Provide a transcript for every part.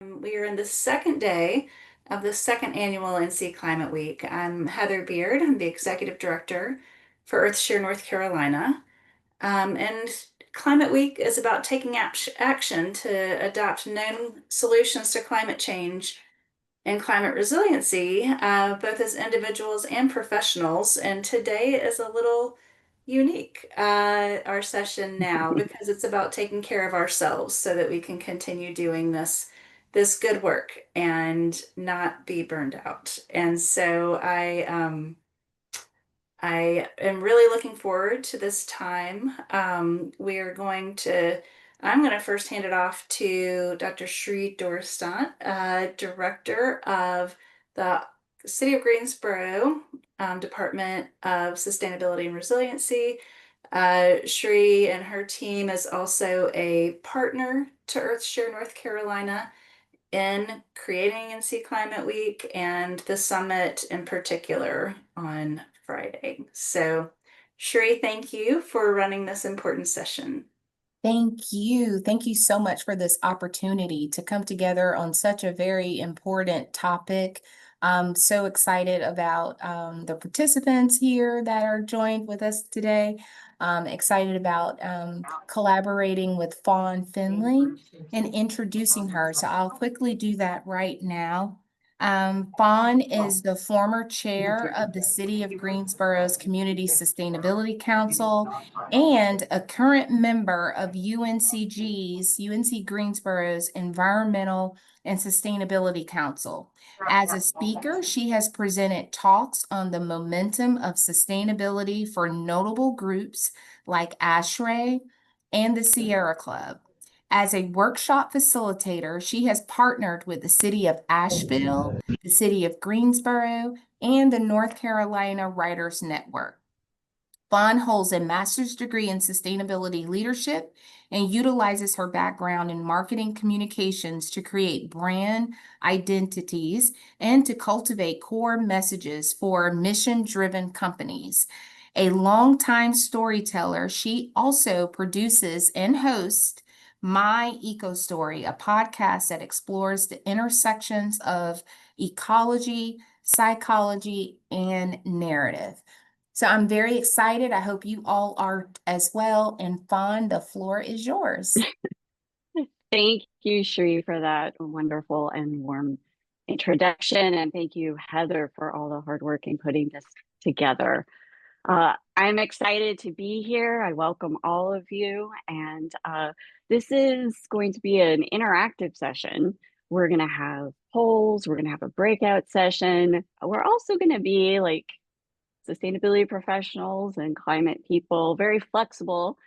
We are in the second day of the second annual NC Climate Week. I'm Heather Beard. I'm the Executive Director for Earthshare North Carolina. And Climate Week is about taking action to adopt known solutions to climate change and climate resiliency, both as individuals and professionals. And today is a little unique, our session now, because it's about taking care of ourselves so that we can continue doing this good work and not be burned out. And so I am really looking forward to this time. I'm going to first hand it off to Dr. Shree Dorestant, Director of the City of Greensboro Department of Sustainability and Resiliency. Shree and her team is also a partner to Earthshare North Carolina in creating NC Climate Week and the summit in particular on Friday. So, Shree, thank you for running this important session. Thank you. Thank you so much for this opportunity to come together on such a very important topic. I'm so excited about the participants here that are joined with us today. Excited about collaborating with Faun Finley and introducing her. So I'll quickly do that right now. Faun is the former chair of the City of Greensboro's Community Sustainability Council and a current member of UNC Greensboro's Environmental and Sustainability Council. As a speaker, she has presented talks on the momentum of sustainability for notable groups like ASHRAE and the Sierra Club. As a workshop facilitator, she has partnered with the City of Asheville, the City of Greensboro, and the North Carolina Writers Network. Faun holds a master's degree in sustainability leadership and utilizes her background in marketing communications to create brand identities and to cultivate core messages for mission-driven companies. A longtime storyteller, she also produces and hosts My Eco Story, a podcast that explores the intersections of ecology, psychology, and narrative. So I'm very excited. I hope you all are as well. And Faun, the floor is yours. Thank you, Shree, for that wonderful and warm introduction. And thank you, Heather, for all the hard work in putting this together. I'm excited to be here. I welcome all of you. And this is going to be an interactive session. We're going to have polls. We're going to have a breakout session. We're also going to be like sustainability professionals and climate people, very flexible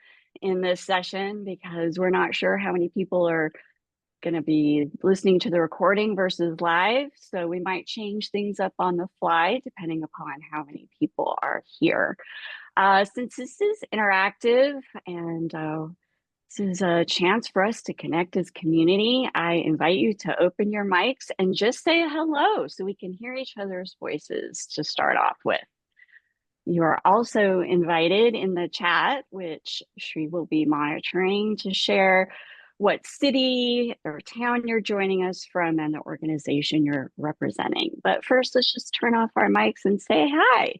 in this session because we're not sure how many people are going to be listening to the recording versus live. So we might change things up on the fly depending upon how many people are here. Since this is interactive and this is a chance for us to connect as community, I invite you to open your mics and just say hello so we can hear each other's voices to start off with. You are also invited in the chat, which Shree will be monitoring, to share what city or town you're joining us from and the organization you're representing. But first, let's just turn off our mics and say hi.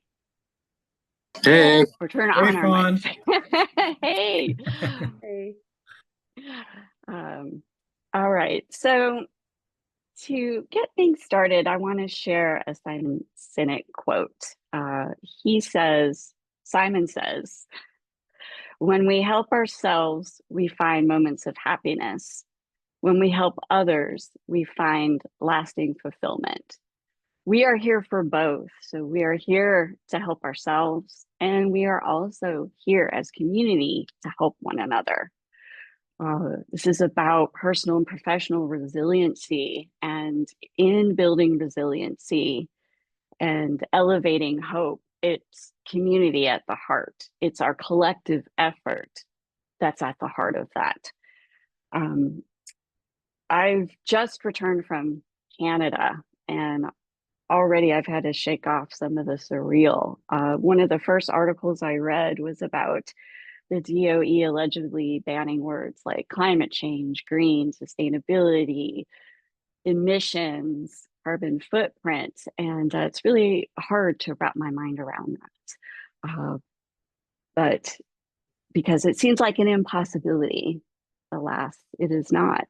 Hey. Or turn on our Faun. mics. Hey. Hey. All right. So to get things started, I want to share a Simon Sinek quote. Simon says, when we help ourselves, we find moments of happiness. When we help others, we find lasting fulfillment. We are here for both. So we are here to help ourselves, and we are also here as community to help one another. This is about personal and professional resiliency, and in building resiliency and elevating hope, it's community at the heart. It's our collective effort that's at the heart of that. I've just returned from Canada, and already I've had to shake off some of the surreal. One of the first articles I read was about the DOE allegedly banning words like climate change, green, sustainability, emissions, carbon footprint, and it's really hard to wrap my mind around that. But because it seems like an impossibility, alas, it is not.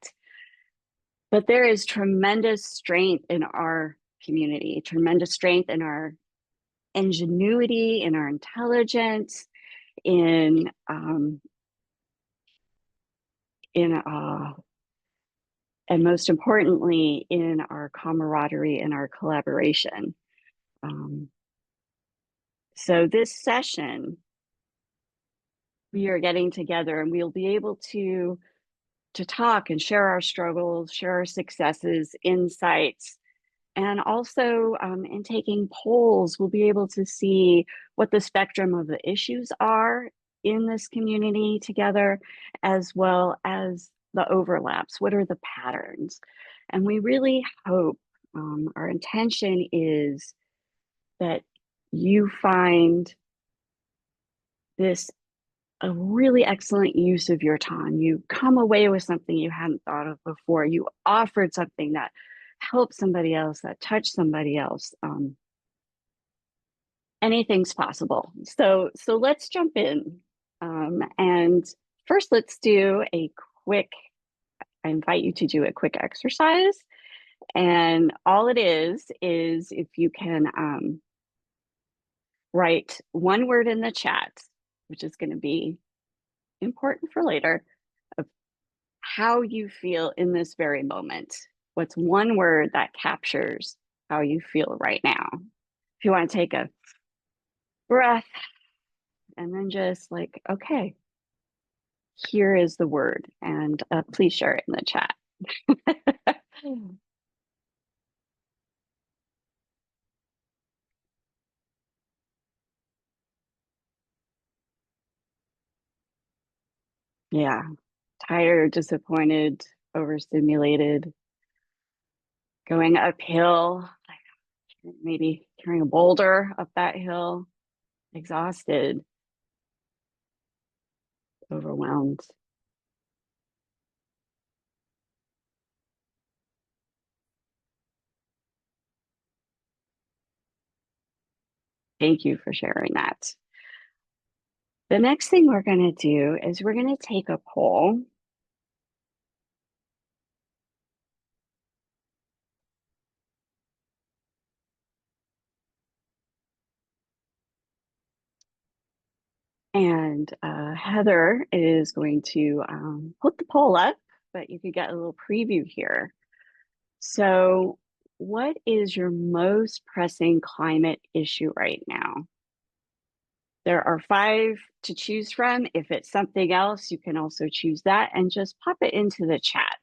But there is tremendous strength in our community, tremendous strength in our ingenuity, in our intelligence, in and most importantly, in our camaraderie and our collaboration. So this session, we are getting together and we'll be able to talk and share our struggles, share our successes, insights, and also in taking polls, we'll be able to see what the spectrum of the issues are in this community together, as well as the overlaps. What are the patterns? And we really hope, our intention is that you find this a really excellent use of your time. You come away with something you hadn't thought of before. You offered something that helped somebody else, that touched somebody else. Anything's possible. So let's jump in. And first, let's do a quick, I invite you to do a quick exercise. And all it is if you can write one word in the chat, which is going to be important for later, of how you feel in this very moment. What's one word that captures how you feel right now? If you want to take a breath and then just like, okay, here is the word, and please share it in the chat. Yeah, tired, disappointed, overstimulated, going uphill, like maybe carrying a boulder up that hill, exhausted, overwhelmed. Thank you for sharing that. The next thing we're going to do is we're going to take a poll. And Heather is going to put the poll up, but you could get a little preview here. So, what is your most pressing climate issue right now? There are 5 to choose from. If it's something else, you can also choose that and just pop it into the chat.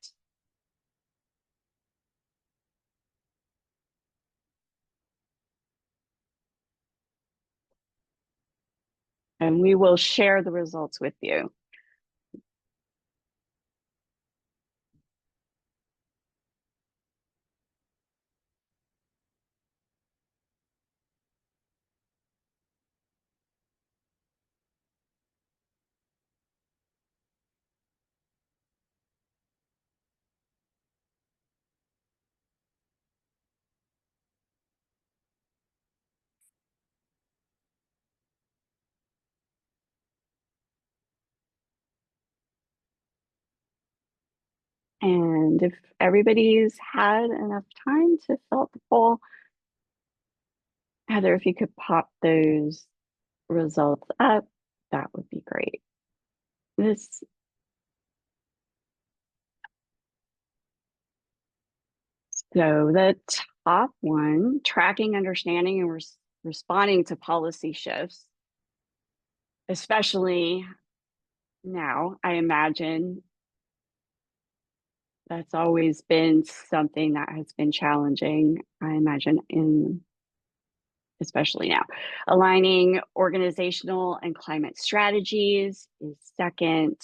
And we will share the results with you. And if everybody's had enough time to fill out the poll, Heather, if you could pop those results up, that would be great. So the top one, tracking, understanding, and responding to policy shifts, especially now, I imagine that's always been something that has been challenging, I imagine, especially now. Aligning organizational and climate strategies is second.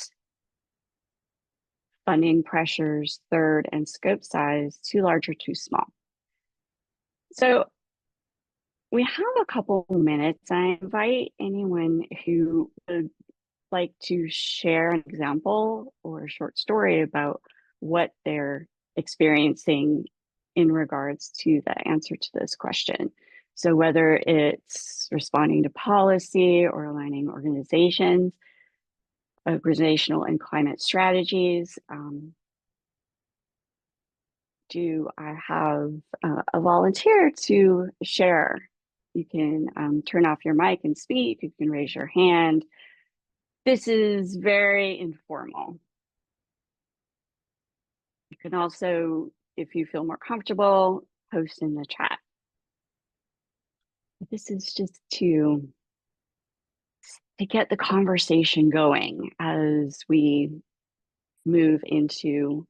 Funding pressures, third, and scope size, too large or too small. So we have a couple of minutes. I invite anyone who would like to share an example or a short story about what they're experiencing in regards to the answer to this question. So whether it's responding to policy or aligning organizational and climate strategies, do I have a volunteer to share? You can turn off your mic and speak. You can raise your hand. This is very informal. You can also, if you feel more comfortable, post in the chat. This is just to get the conversation going as we move into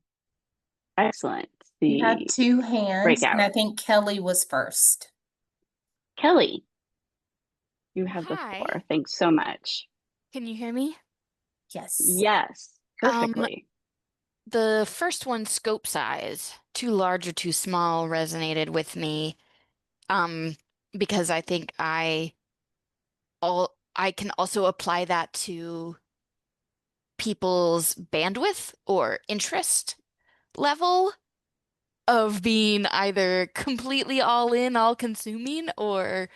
excellent. You had The two hands, and breakout. I think Kelly was first. Kelly, you have the Hi. floor. Thanks so much. Can you hear me? Yes. Yes, perfectly. The first one, scope size, too large or too small, resonated with me. Because I think I can also apply that to people's bandwidth or interest level of being either completely all in, all consuming, or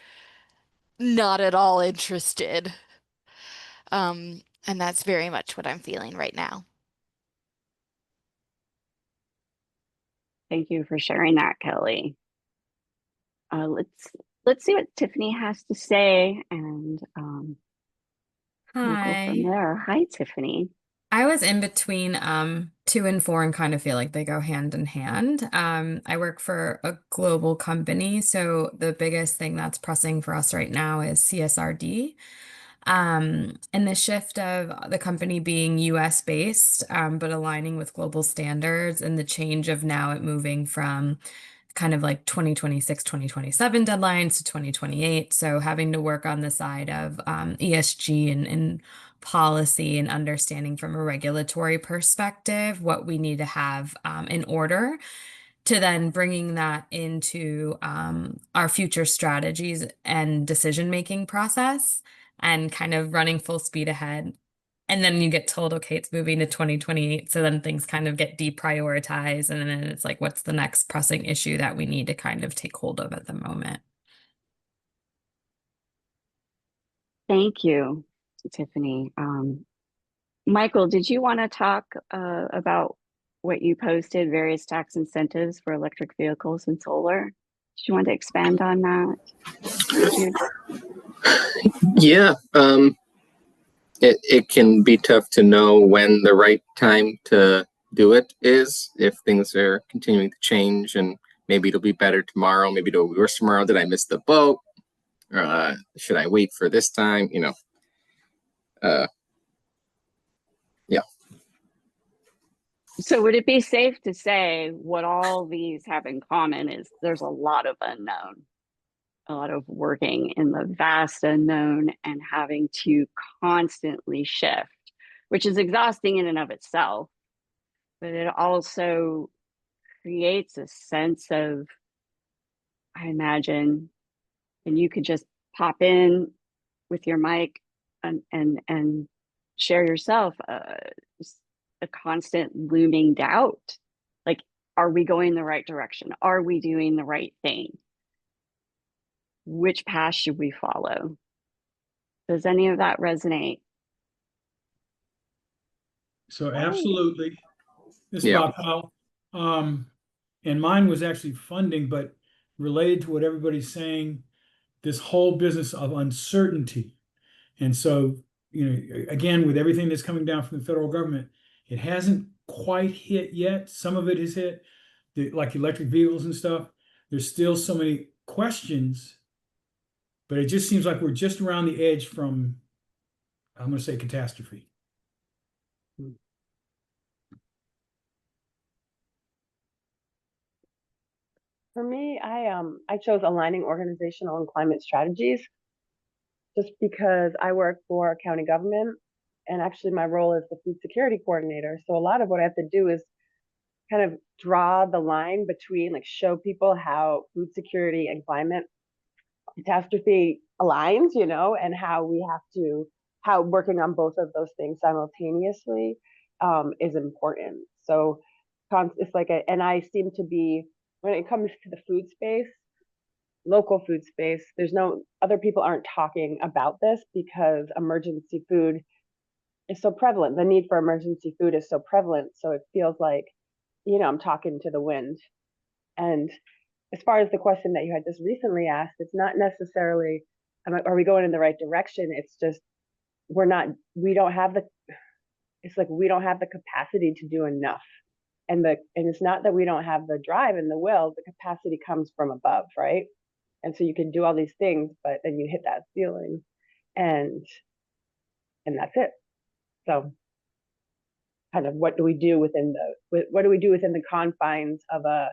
not at all interested. And that's very much what I'm feeling right now. Thank you for sharing that, Kelly. Let's see what Tiffany has to say, and we'll go from Hi. there. Hi, Tiffany. I was in between 2 and 4 and kind of feel like they go hand in hand. I work for a global company, so the biggest thing that's pressing for us right now is CSRD. And the shift of the company being US based, but aligning with global standards, and the change of now it moving from kind of like 2026, 2027 deadlines to 2028. So having to work on the side of ESG and policy and understanding from a regulatory perspective what we need to have in order to then bringing that into our future strategies and decision-making process and kind of running full speed ahead. And then you get told, okay, it's moving to 2028. So then things kind of get deprioritized. And then it's like, what's the next pressing issue that we need to kind of take hold of at the moment? Thank you, Tiffany. Michael, did you want to talk about what you posted, various tax incentives for electric vehicles and solar? Did you want to expand on that? Yeah, it can be tough to know when the right time to do it is if things are continuing to change, and maybe it'll be better tomorrow, maybe it'll be worse tomorrow. Did I miss the boat? Should I wait for this time? Yeah. So would it be safe to say what all these have in common is there's a lot of unknown, a lot of working in the vast unknown and having to constantly shift, which is exhausting in and of itself, but it also creates a sense of, I imagine, and you could just pop in with your mic and share yourself, a constant looming doubt. Like, are we going the right direction? Are we doing the right thing? Which path should we follow? Does any of that resonate? So absolutely. This is Yeah. Bob Powell. And mine was actually funding, but related to what everybody's saying, this whole business of uncertainty. And so, again, with everything that's coming down from the federal government, it hasn't quite hit yet. Some of it has hit, like electric vehicles and stuff. There's still so many questions, but it just seems like we're just around the edge from, I'm going to say, catastrophe. For me, I chose aligning organizational and climate strategies just because I work for county government, and actually my role is the food security coordinator. So a lot of what I have to do is kind of draw the line between, like, show people how food security and climate catastrophe aligns, and how working on both of those things simultaneously is important. So it's like and I seem to be when it comes to the food space, local food space, there's no other people aren't talking about this because emergency food is so prevalent. The need for emergency food is so prevalent. So it feels like, I'm talking to the wind. And as far as the question that you had just recently asked, it's not necessarily, are we going in the right direction? It's just, we don't have the, it's like we don't have the capacity to do enough. And it's not that we don't have the drive and the will, the capacity comes from above, right? And so you can do all these things, but then you hit that ceiling and that's it. So kind of what do we do within the confines of a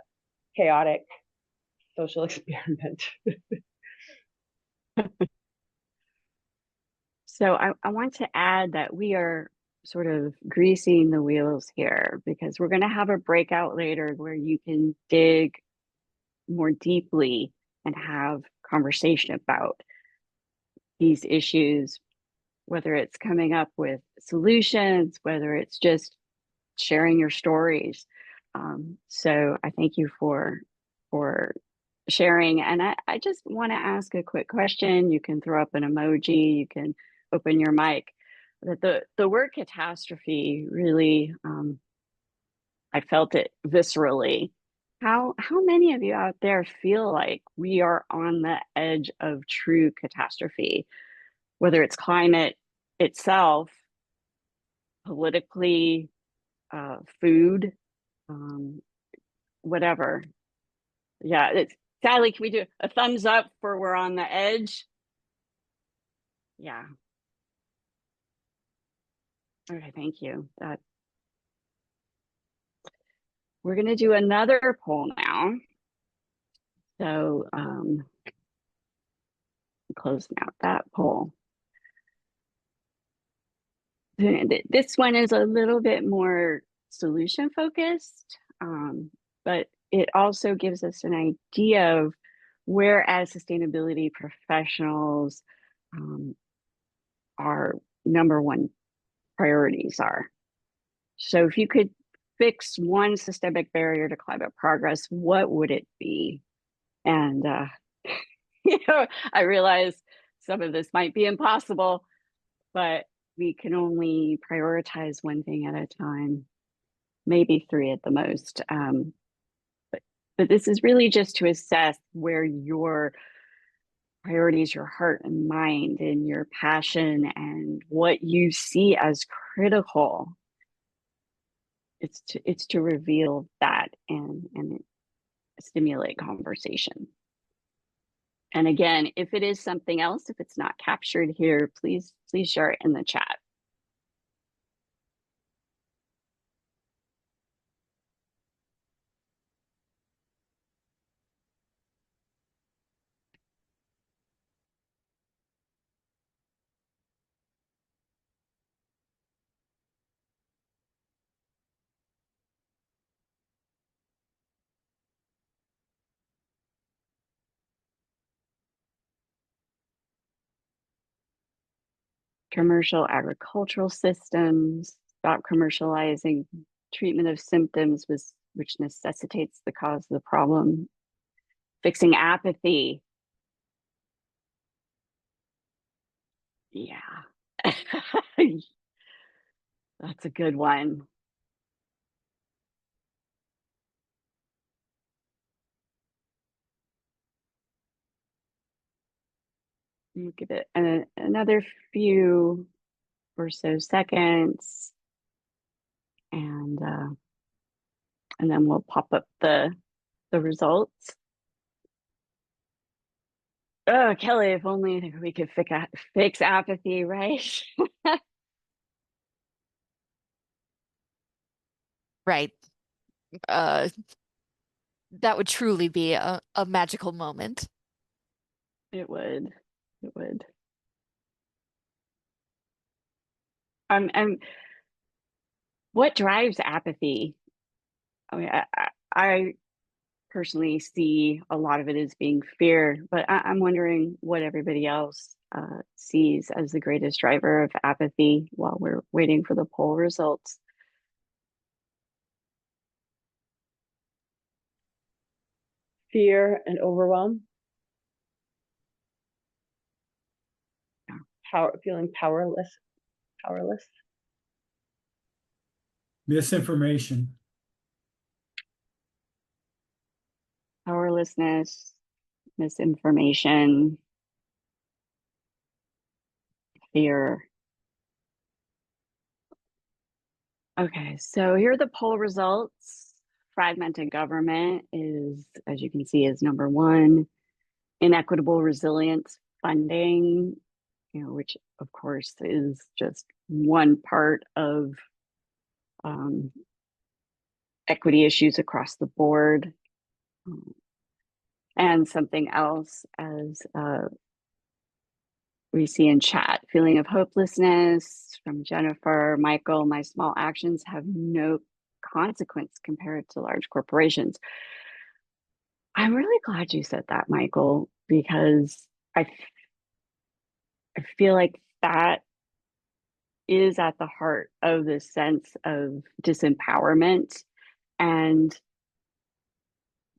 chaotic social experiment? So I want to add that we are sort of greasing the wheels here because we're going to have a breakout later where you can dig more deeply and have conversation about these issues, whether it's coming up with solutions, whether it's just sharing your stories. So I thank you for sharing. And I just want to ask a quick question. You can throw up an emoji, you can open your mic. That the word catastrophe really, I felt it viscerally. How many of you out there feel like we are on the edge of true catastrophe, whether it's climate itself, politically, food, whatever. Yeah, it's Sally, can we do a thumbs up for we're on the edge? Yeah. Okay, thank you. That we're gonna do another poll now. So closing out that poll. This one is a little bit more solution focused, but it also gives us an idea of where as sustainability professionals our number one priorities are. So if you could fix one systemic barrier to climate progress, what would it be? And I realize some of this might be impossible, but we can only prioritize one thing at a time, maybe three at the most. But this is really just to assess where your priorities, your heart and mind, and your passion, and what you see as critical. It's to reveal that and stimulate conversation. And again, if it is something else, if it's not captured here, please share it in the chat. Commercial agricultural systems, stop commercializing treatment of symptoms which necessitates the cause of the problem, fixing apathy. Yeah, that's a good one. We'll give it another few or so seconds, and then we'll pop up the results. Oh, Kelly, if only we could fix apathy, right? Right. That would truly be a magical moment. It would. It would. And what drives apathy? I mean, I personally see a lot of it as being fear, but I'm wondering what everybody else sees as the greatest driver of apathy while we're waiting for the poll results. fear and overwhelm, feeling powerless, Misinformation. Powerlessness, misinformation, fear. Okay, so here are the poll results. Fragmented government is, as you can see, is number one. Inequitable resilience funding, which of course is just one part of equity issues across the board. And something else, as we see in chat, feeling of hopelessness from Jennifer. Michael, my small actions have no consequence compared to large corporations. I'm really glad you said that, Michael, because I feel like that is at the heart of this sense of disempowerment. And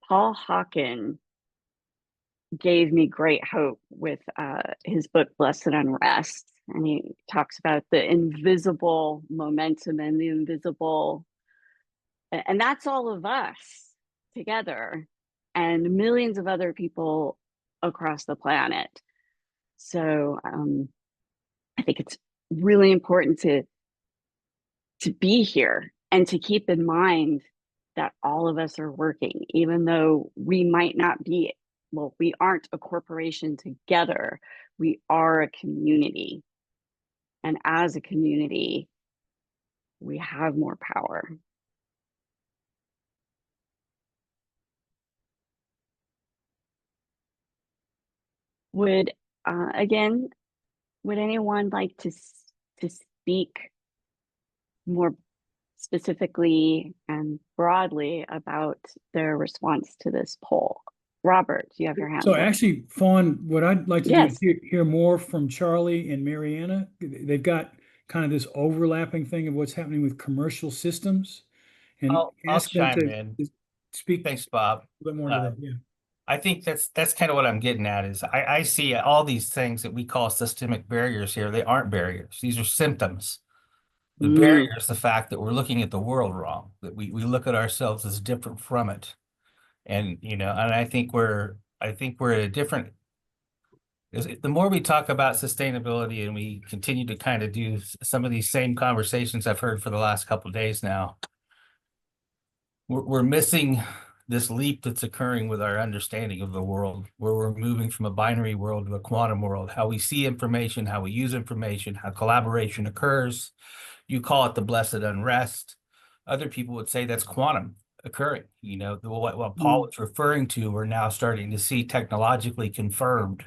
Paul Hawken gave me great hope with his book, Blessed Unrest. And he talks about the invisible momentum and the invisible, and that's all of us together and millions of other people across the planet. So I think it's really important to be here and to keep in mind that all of us are working, even though we might not be, well, we aren't a corporation together, we are a community. And as a community, we have more power. Would, again, would anyone like to speak more specifically and broadly about their response to this poll? Robert, you have your hand So up. actually, Faun, what I'd like to do Yes. is hear more from Charlie and Mariana. They've got kind of this overlapping thing of what's happening with commercial systems, and I'll ask them chime in. to speak Thanks, Bob. a bit more to that. Yeah. I think that's kind of what I'm getting at is I see all these things that we call systemic barriers here. They aren't barriers. These are symptoms. The barrier is the fact that we're looking at the world wrong, that we look at ourselves as different from it. And, and I think we're at a different, the more we talk about sustainability and we continue to kind of do some of these same conversations I've heard for the last couple of days now, we're missing this leap that's occurring with our understanding of the world, where we're moving from a binary world to a quantum world, how we see information, how we use information, how collaboration occurs. You call it the blessed unrest. Other people would say that's quantum occurring. What Paul was referring to, we're now starting to see technologically confirmed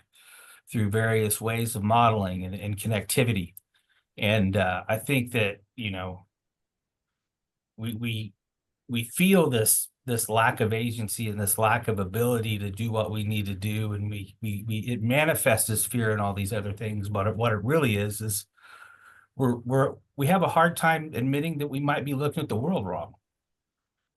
through various ways of modeling and connectivity. And I think that, we feel this lack of agency and this lack of ability to do what we need to do, and it manifests as fear and all these other things. But what it really is we have a hard time admitting that we might be looking at the world wrong.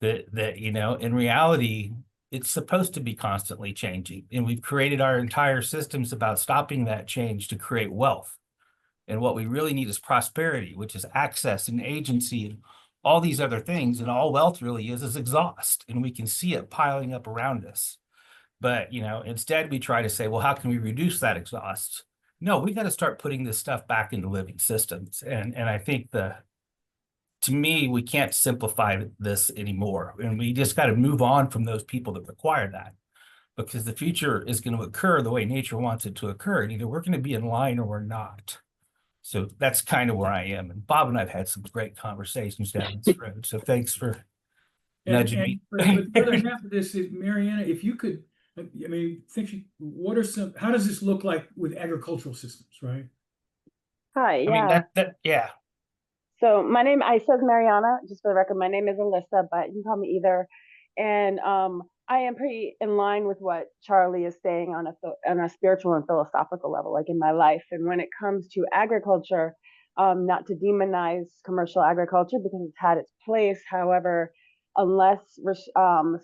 That in reality, it's supposed to be constantly changing, and we've created our entire systems about stopping that change to create wealth. And what we really need is prosperity, which is access and agency and all these other things. And all wealth really is exhaust. And we can see it piling up around us. But, instead we try to say, well, how can we reduce that exhaust? No, we got to start putting this stuff back into living systems. And I think to me, we can't simplify this anymore. And we just got to move on from those people that require that. Because the future is going to occur the way nature wants it to occur. And either we're going to be in line or we're not. So that's kind of where I am. And Bob and I've had some great conversations down this road. So thanks for nudging me. For the other half of this is, Mariana, if you could, how does this look like with agricultural systems, right? Hi, I mean, yeah. yeah. So I says Mariana, just for the record, my name is Alyssa, but you can call me either. And I am pretty in line with what Charlie is saying on a spiritual and philosophical level, like in my life. And when it comes to agriculture, not to demonize commercial agriculture because it's had its place. However, unless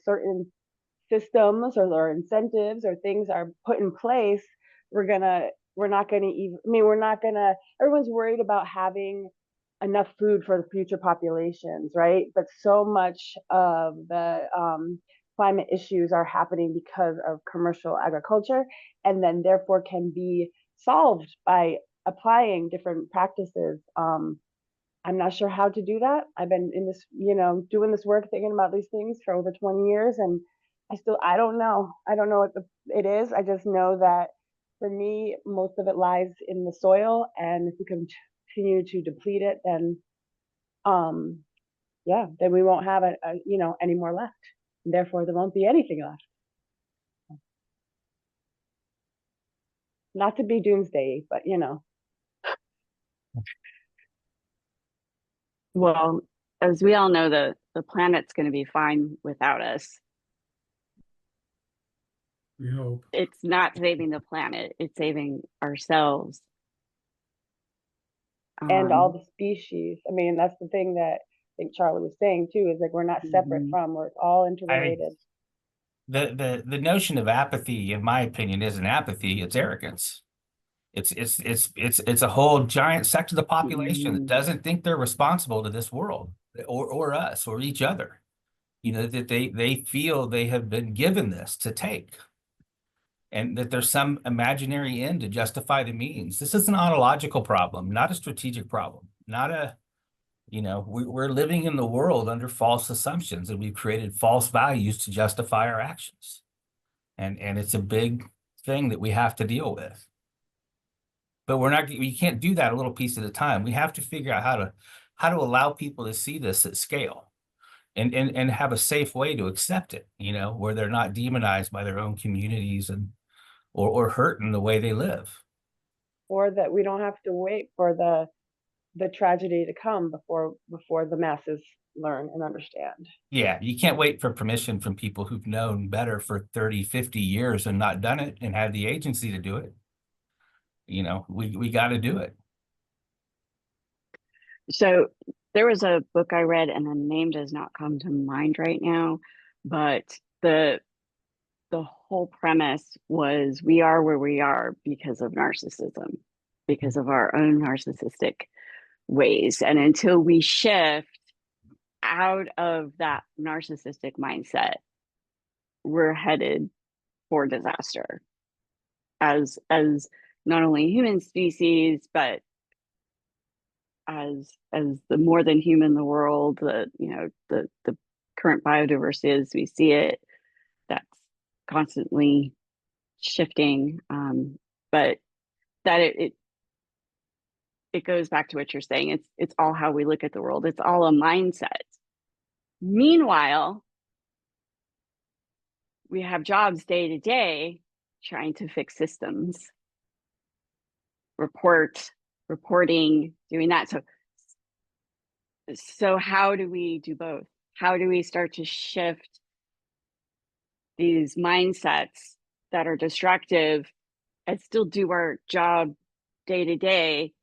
certain systems or incentives or things are put in place, we're not gonna even, I mean, we're not gonna, everyone's worried about having enough food for the future populations, right? But so much of the climate issues are happening because of commercial agriculture, and then therefore can be solved by applying different practices. I'm not sure how to do that. I've been in this, doing this work, thinking about these things for over 20 years, and I don't know. I don't know what it is. I just know that for me, most of it lies in the soil, and if we continue to deplete it, then, yeah, then we won't have any more left. And therefore, there won't be anything left. Not to be doomsday, but Well, as we all know, the planet's going to be fine without us. We hope. It's not saving the planet, it's saving ourselves. And all the species. I mean, that's the thing that I think Charlie was saying too, is like we're not separate from, we're all interrelated. The notion of apathy, in my opinion, isn't apathy, it's arrogance. It's a whole giant section of the population that doesn't think they're responsible to this world or us or each other. That they feel they have been given this to take, and that there's some imaginary end to justify the means. This is an ontological problem, not a strategic problem, not a, we're living in the world under false assumptions, and we've created false values to justify our actions. And it's a big thing that we have to deal with. But we can't do that a little piece at a time. We have to figure out how to allow people to see this at scale and have a safe way to accept it, where they're not demonized by their own communities or hurt in the way they live. Or that we don't have to wait for the tragedy to come before the masses learn and understand. Yeah, you can't wait for permission from people who've known better for 30, 50 years and not done it and have the agency to do it. We got to do it. So there was a book I read, and the name does not come to mind right now, but the whole premise was we are where we are because of narcissism, because of our own narcissistic ways. And until we shift out of that narcissistic mindset, we're headed for disaster as not only human species, but as the more than human the world, the current biodiversity as we see it, that's constantly shifting. But that it goes back to what you're saying. It's all how we look at the world. It's all a mindset. Meanwhile, we have jobs day to day trying to fix systems, reporting, doing that. So how do we do both? How do we start to shift these mindsets that are destructive and still do our job day to day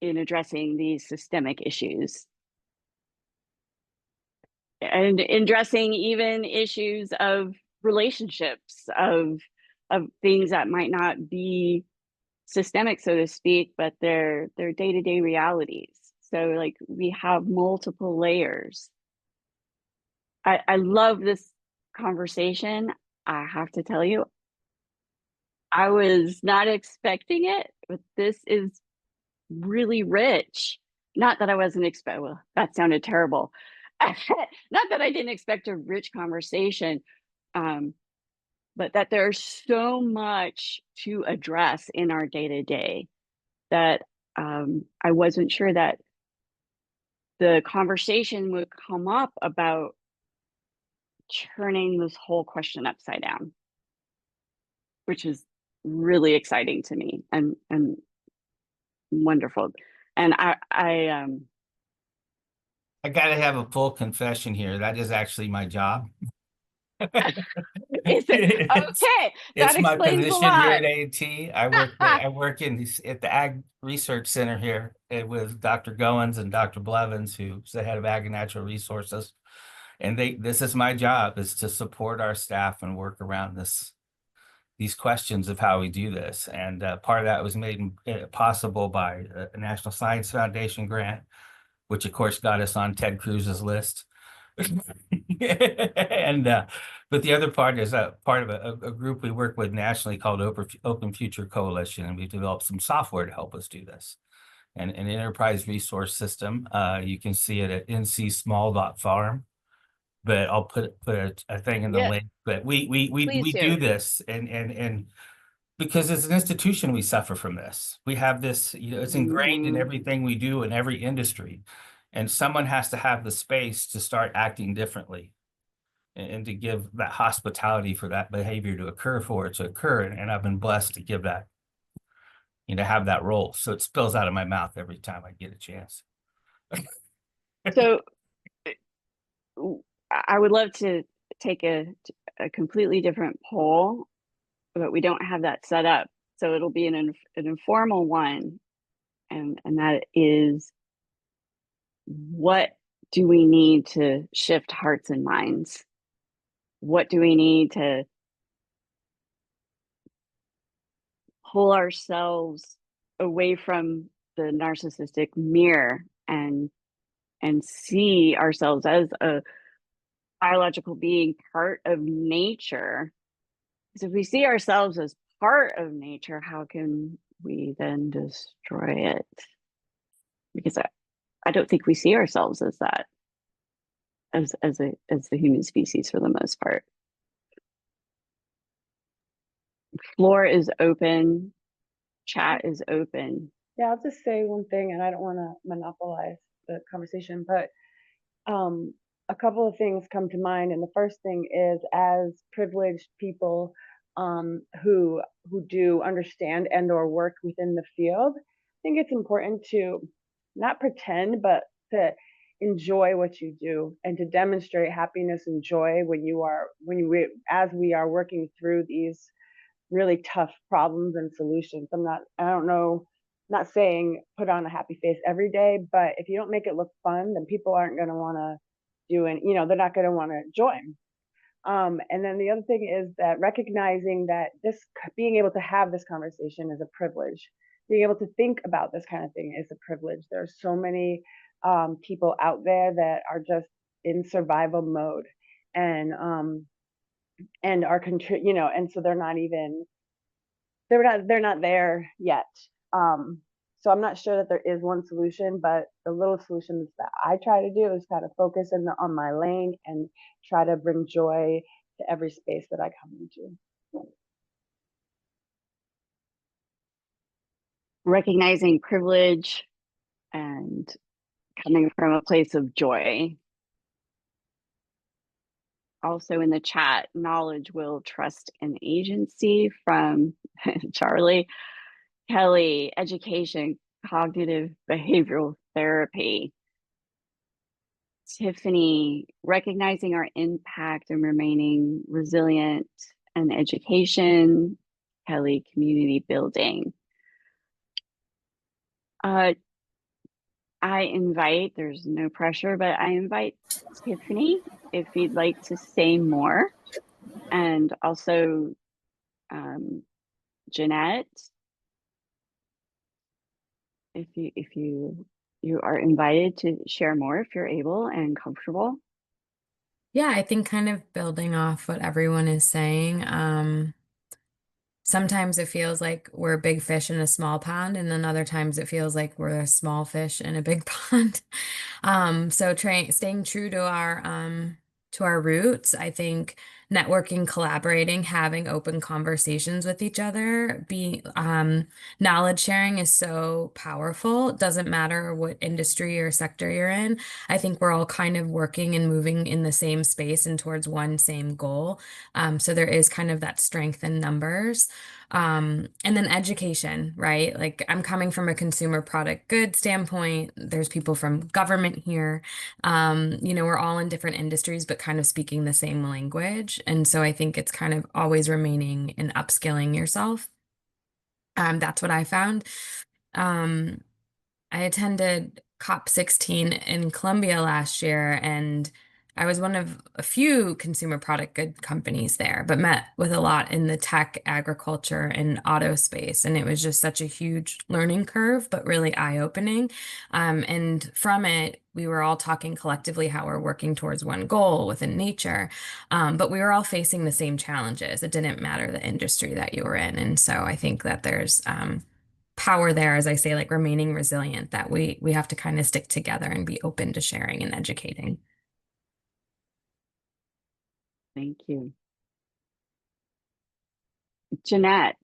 in addressing these systemic issues? And addressing even issues of relationships, of things that might not be systemic, so to speak, but they're day-to-day realities. So like we have multiple layers. I love this conversation. I have to tell you, I was not expecting it, but this is really rich. Not that I wasn't expecting, well, that sounded terrible. Not that I didn't expect a rich conversation, but that there's so much to address in our day-to-day that I wasn't sure that the conversation would come up about turning this whole question upside down, which is really exciting to me and wonderful. And I got to have a full confession here. That is actually my job. Is it? Okay, It's that my explains a position here lot. at A&T. I work at the Ag Research Center here with Dr. Goins and Dr. Blevins, who's the head of Ag and Natural Resources. And this is my job, is to support our staff and work around these questions of how we do this. And part of that was made possible by a National Science Foundation grant, which of course got us on Ted Cruz's list. And but the other part is part of a group we work with nationally called Open Future Coalition, and we've developed some software to help us do this. And an enterprise resource system, you can see it at ncsmall.farm. But I'll put a thing in the Yeah, link. But we please do do. this, and because as an institution we suffer from this. We have this, it's ingrained in Mhm. everything we do in every industry, and someone has to have the space to start acting differently, and to give that hospitality for that behavior to occur, for it to occur. And I've been blessed to give that, have that role. So it spills out of my mouth every time I get a chance. So I would love to take a completely different poll, but we don't have that set up. So it'll be an informal one. And that is, what do we need to shift hearts and minds? What do we need to pull ourselves away from the narcissistic mirror and see ourselves as a biological being, part of nature? Because if we see ourselves as part of nature, how can we then destroy it? Because I don't think we see ourselves as that, as the human species for the most part. Floor is open, chat is open. Yeah, I'll just say one thing, and I don't want to monopolize the conversation, but a couple of things come to mind. And the first thing is, as privileged people who do understand and or work within the field, I think it's important to not pretend, but to enjoy what you do and to demonstrate happiness and joy as we are working through these really tough problems and solutions. I don't know, not saying put on a happy face every day, but if you don't make it look fun, then people aren't going to want to do it. They're not going to want to join. And then the other thing is that recognizing that being able to have this conversation is a privilege. Being able to think about this kind of thing is a privilege. There are so many people out there that are just in survival mode, and are and so they're not there yet. So I'm not sure that there is one solution, but the little solutions that I try to do is kind of focus on my lane and try to bring joy to every space that I come into. Recognizing privilege and coming from a place of joy. Also in the chat, knowledge, will, trust, and agency from Charlie. Kelly, education, cognitive behavioral therapy. Tiffany, recognizing our impact and remaining resilient, and education. Kelly, community building. There's no pressure, but I invite Tiffany if you'd like to say more. And also Jeanette, if you are invited to share more if you're able and comfortable. Yeah, I think kind of building off what everyone is saying. Sometimes it feels like we're a big fish in a small pond, and then other times it feels like we're a small fish in a big pond. So staying true to our roots, I think networking, collaborating, having open conversations with each other, knowledge sharing is so powerful. It doesn't matter what industry or sector you're in. I think we're all kind of working and moving in the same space and towards one same goal. So there is kind of that strength in numbers. And then education, right? Like I'm coming from a consumer product good standpoint. There's people from government here. We're all in different industries, but kind of speaking the same language. And so I think it's kind of always remaining and upskilling yourself. That's what I found. I attended COP16 in Colombia last year, and I was one of a few consumer product good companies there, but met with a lot in the tech, agriculture, and auto space. And it was just such a huge learning curve, but really eye-opening. And from it, we were all talking collectively how we're working towards one goal within nature. But we were all facing the same challenges. It didn't matter the industry that you were in. And so I think that there's power there, as I say, like remaining resilient, that we have to kind of stick together and be open to sharing and educating. Thank you. Jeanette,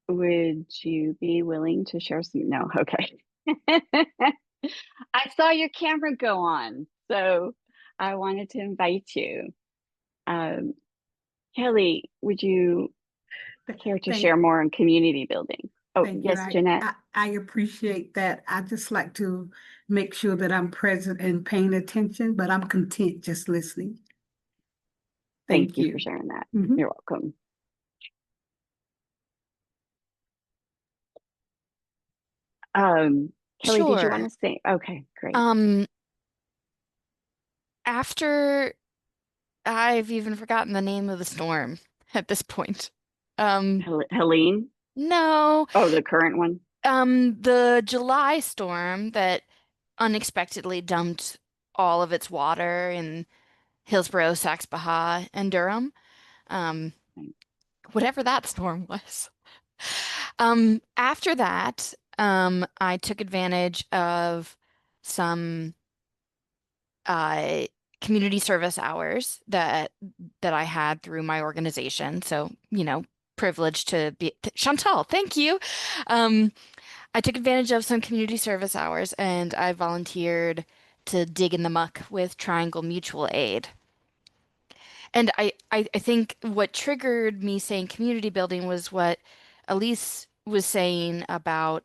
would you be willing to share some? No, okay. I saw your camera go on, so I wanted to invite you. Kelly, would you care to share more on community building? Oh, Thank you. yes, Jeanette. I appreciate that. I just like to make sure that I'm present and paying attention, but I'm content just listening. Thank you for sharing that. Mhm. You're welcome. Kelly, did you want Sure. to say? Okay, great. After I've even forgotten the name of the storm at this point. Helene? No, Oh, the current one? the July storm that unexpectedly dumped all of its water in Hillsborough, Saxe-Bahá, and Durham. Um, whatever that storm was. After that, I took advantage of some community service hours that I had through my organization. So, privileged to be Chantal, thank you. I took advantage of some community service hours and I volunteered to dig in the muck with Triangle Mutual Aid. And I think what triggered me saying community building was what Elise was saying about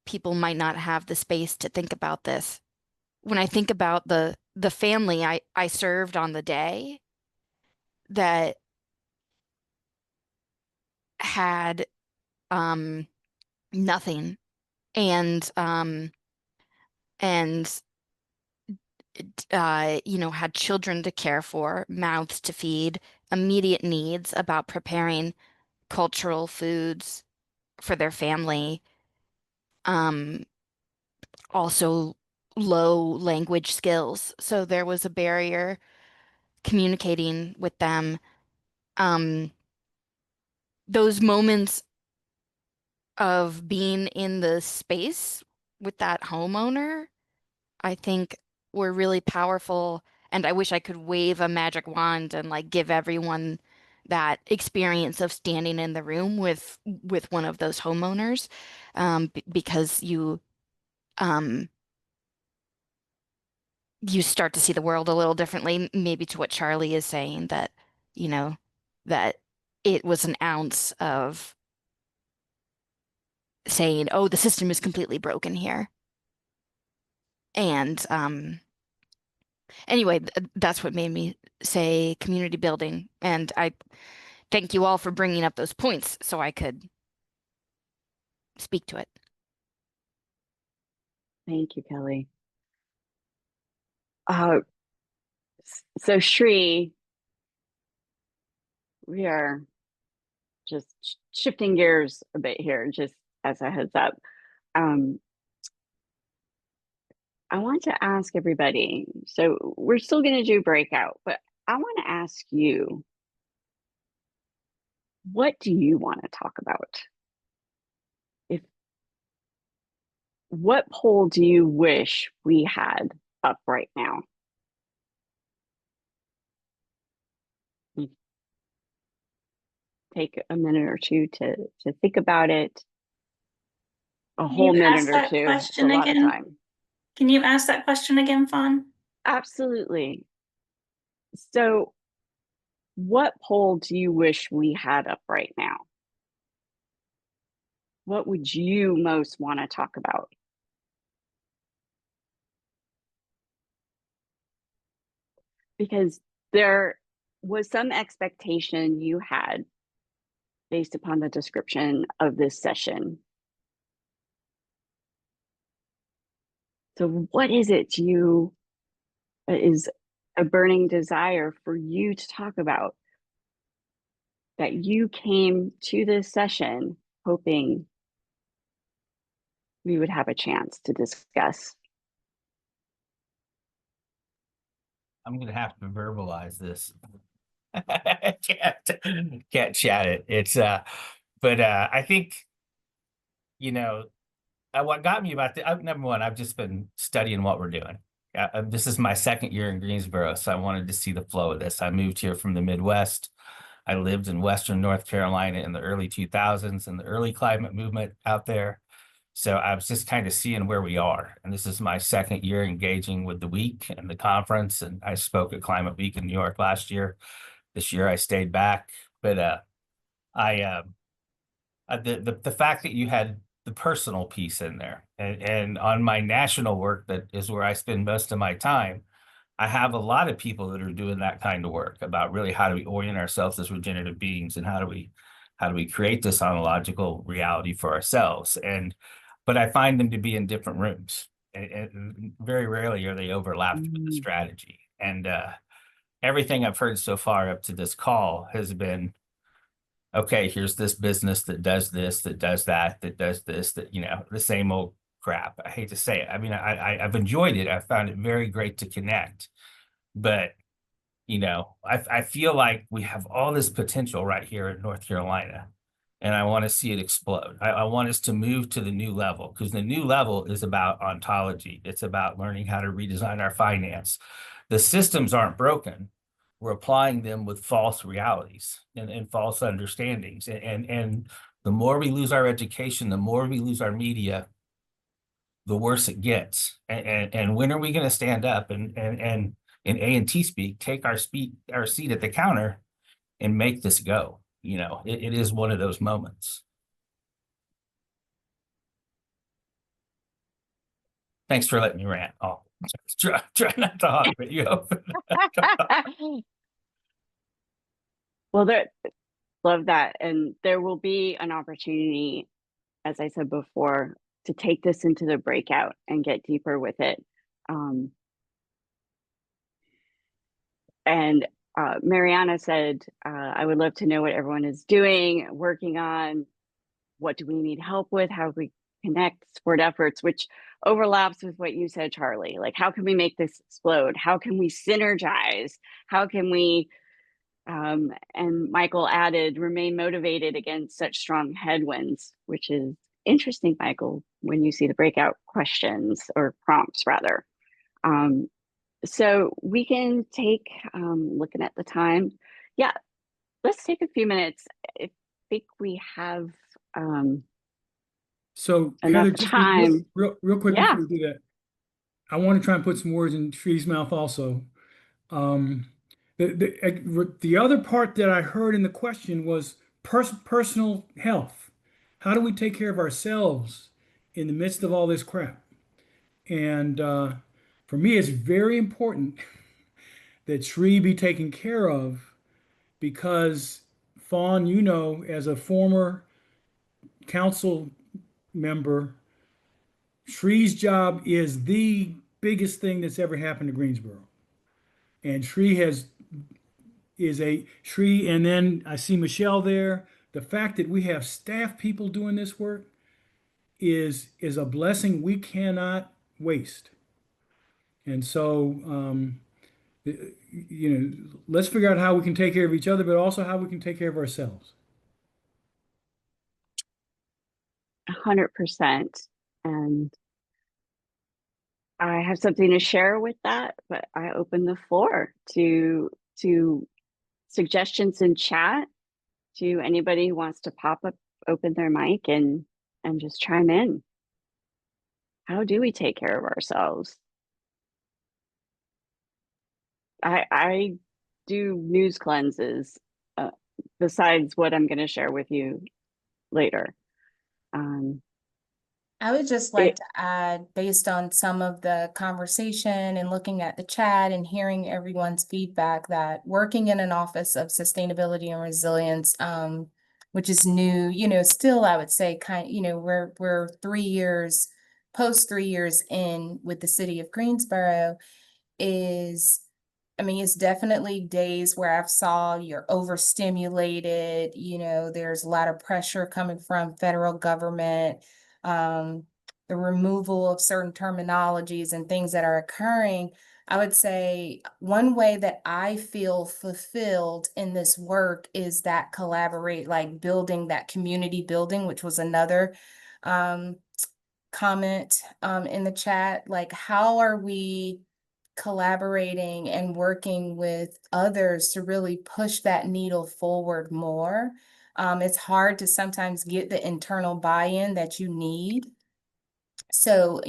people might not have the space to think about this. When I think about the family I served on the day that had nothing and and had children to care for, mouths to feed, immediate needs about preparing cultural foods for their family, um, also low language skills. So there was a barrier communicating with them. Um, those moments of being in the space with that homeowner, I think were really powerful. And I wish I could wave a magic wand and like give everyone that experience of standing in the room with one of those homeowners, because um, you start to see the world a little differently, maybe to what Charlie is saying, that, you know, that it was an ounce of saying, oh, the system is completely broken here. And anyway, that's what made me say community building. And I thank you all for bringing up those points so I could speak to it. Thank you, Kelly. So Shree, we are just shifting gears a bit here, just as a heads up. I want to ask everybody, so we're still going to do breakout, but I want to ask you, what do you want to talk about? What poll do you wish we had up right now? Take a minute or two to think about it. A whole minute or two. It's a lot of time. Can you ask that question again, Faun? Absolutely. So, what poll do you wish we had up right now? What would you most want to talk about? Because there was some expectation you had based upon the description of this session. So what is it is a burning desire for you to talk about, that you came to this session hoping we would have a chance to discuss. I'm gonna have to verbalize this. can't chat it. It's but I think, you know, what got me about the number one, I've just been studying what we're doing. This is my second year in Greensboro, so I wanted to see the flow of this. I moved here from the Midwest. I lived in Western North Carolina in the early 2000s and the early climate movement out there. So I was just kind of seeing where we are. And this is my second year engaging with the week and the conference. And I spoke at Climate Week in New York last year. This year I stayed back. But the fact that you had the personal piece in there, and on my national work, that is where I spend most of my time, I have a lot of people that are doing that kind of work about really how do we orient ourselves as regenerative beings, and how do we create this ontological reality for ourselves. But I find them to be in different rooms, and very rarely are they overlapped with the strategy. And everything I've heard so far up to this call has been, okay, here's this business that does this, that does that, that does this, that, you know, the same old crap. I hate to say it. I mean, I've enjoyed it. I found it very great to connect. But, you know, I feel like we have all this potential right here in North Carolina, and I want to see it explode. I want us to move to the new level, because the new level is about ontology. It's about learning how to redesign our finance. The systems aren't broken. We're applying them with false realities and false understandings. And the more we lose our education, the more we lose our media, the worse it gets. And when are we going to stand up and in A&T speak, take our seat at the counter and make this go? You know, it is one of those moments. Thanks for letting me rant. Oh, try not to hog, but you open. Well, love that. And there will be an opportunity, as I said before, to take this into the breakout and get deeper with it. And Mariana said, I would love to know what everyone is doing, working on. What do we need help with? How do we connect support efforts, which overlaps with what you said, Charlie. Like, how can we make this explode? How can we synergize? How can we, and Michael added, remain motivated against such strong headwinds, which is interesting, Michael, when you see the breakout questions or prompts rather. So we can take, looking at the time. Yeah, let's take a few minutes. I think we have So enough Heather, just time. real quick Yeah. before we do that, I want to try and put some words in Shree's mouth also. The other part that I heard in the question was personal health. How do we take care of ourselves in the midst of all this crap? And for me, it's very important that Shree be taken care of, because Faun, you know, as a former council member, Shree's job is the biggest thing that's ever happened to Greensboro. And Shree, and then I see Michelle there. The fact that we have staff people doing this work is a blessing we cannot waste. And so, you know, let's figure out how we can take care of each other, but also how we can take care of ourselves. 100%. And I have something to share with that, but I open the floor to suggestions in chat, to anybody who wants to pop up, open their mic and just chime in. How do we take care of ourselves? I do news cleanses besides what I'm going to share with you later. I would just like to add, based on some of the conversation and looking at the chat and hearing everyone's feedback, that working in an office of sustainability and resilience, which is new, you know, still I would say we're 3 years, post 3 years in with the city of Greensboro, is I mean, it's definitely days where I've saw you're overstimulated, there's a lot of pressure coming from federal government, the removal of certain terminologies and things that are occurring. I would say one way that I feel fulfilled in this work is that collaborate, like building that community building, which was another comment in the chat. Like, how are we collaborating and working with others to really push that needle forward more? It's hard to sometimes get the internal buy-in that you need. So,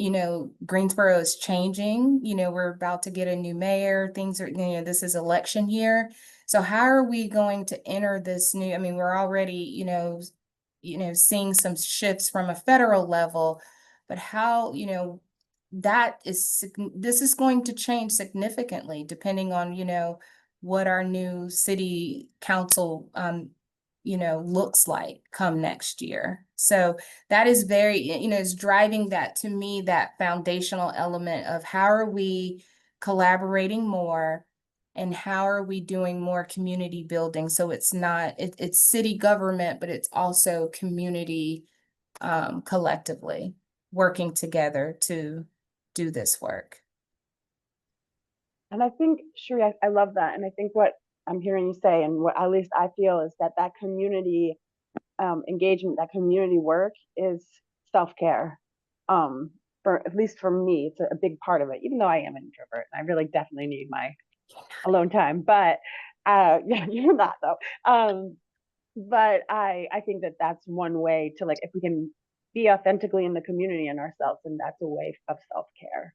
Greensboro is changing. We're about to get a new mayor. Things are, this is election year. So how are we going to enter this new, I mean, we're already, seeing some shifts from a federal level, but how, this is going to change significantly depending on, what our new city council, looks like come next year. So that is very, is driving that to me, that foundational element of how are we collaborating more and how are we doing more community building? So it's not, it's city government, but it's also community collectively working together to do this work. And I think, Shree, I love that. And I think what I'm hearing you say, and what at least I feel, is that community engagement, that community work is self-care. For at least for me, it's a big part of it, even though I am an introvert. I really definitely need my alone time. But yeah, you're not though. But I think that that's one way to, like, if we can be authentically in the community and ourselves, and that's a way of self-care.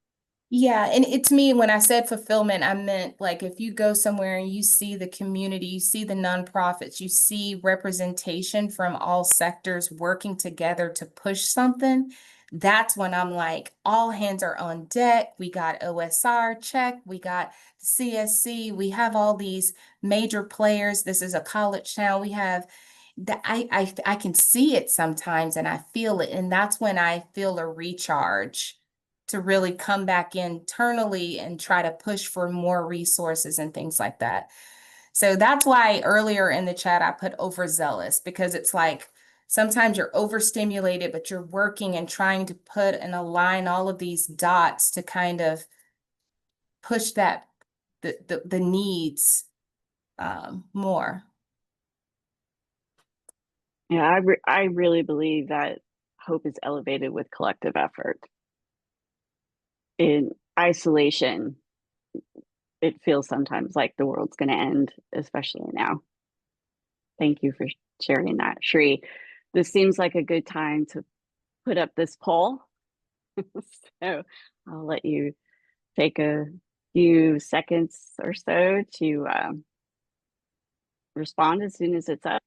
Yeah, and it's me, when I said fulfillment, I meant like if you go somewhere and you see the community, you see the nonprofits, you see representation from all sectors working together to push something, that's when I'm like, all hands are on deck. We got OSR, check. We got CSC. We have all these major players. This is a college town. We have that. I can see it sometimes and I feel it. And that's when I feel a recharge to really come back internally and try to push for more resources and things like that. So that's why earlier in the chat I put overzealous, because it's like sometimes you're overstimulated, but you're working and trying to put and align all of these dots to kind of push that the needs more. Yeah, I really believe that hope is elevated with collective effort. In isolation, it feels sometimes like the world's going to end, especially now. Thank you for sharing that, Shree. This seems like a good time to put up this poll. So I'll let you take a few seconds or so to respond as soon as it's up.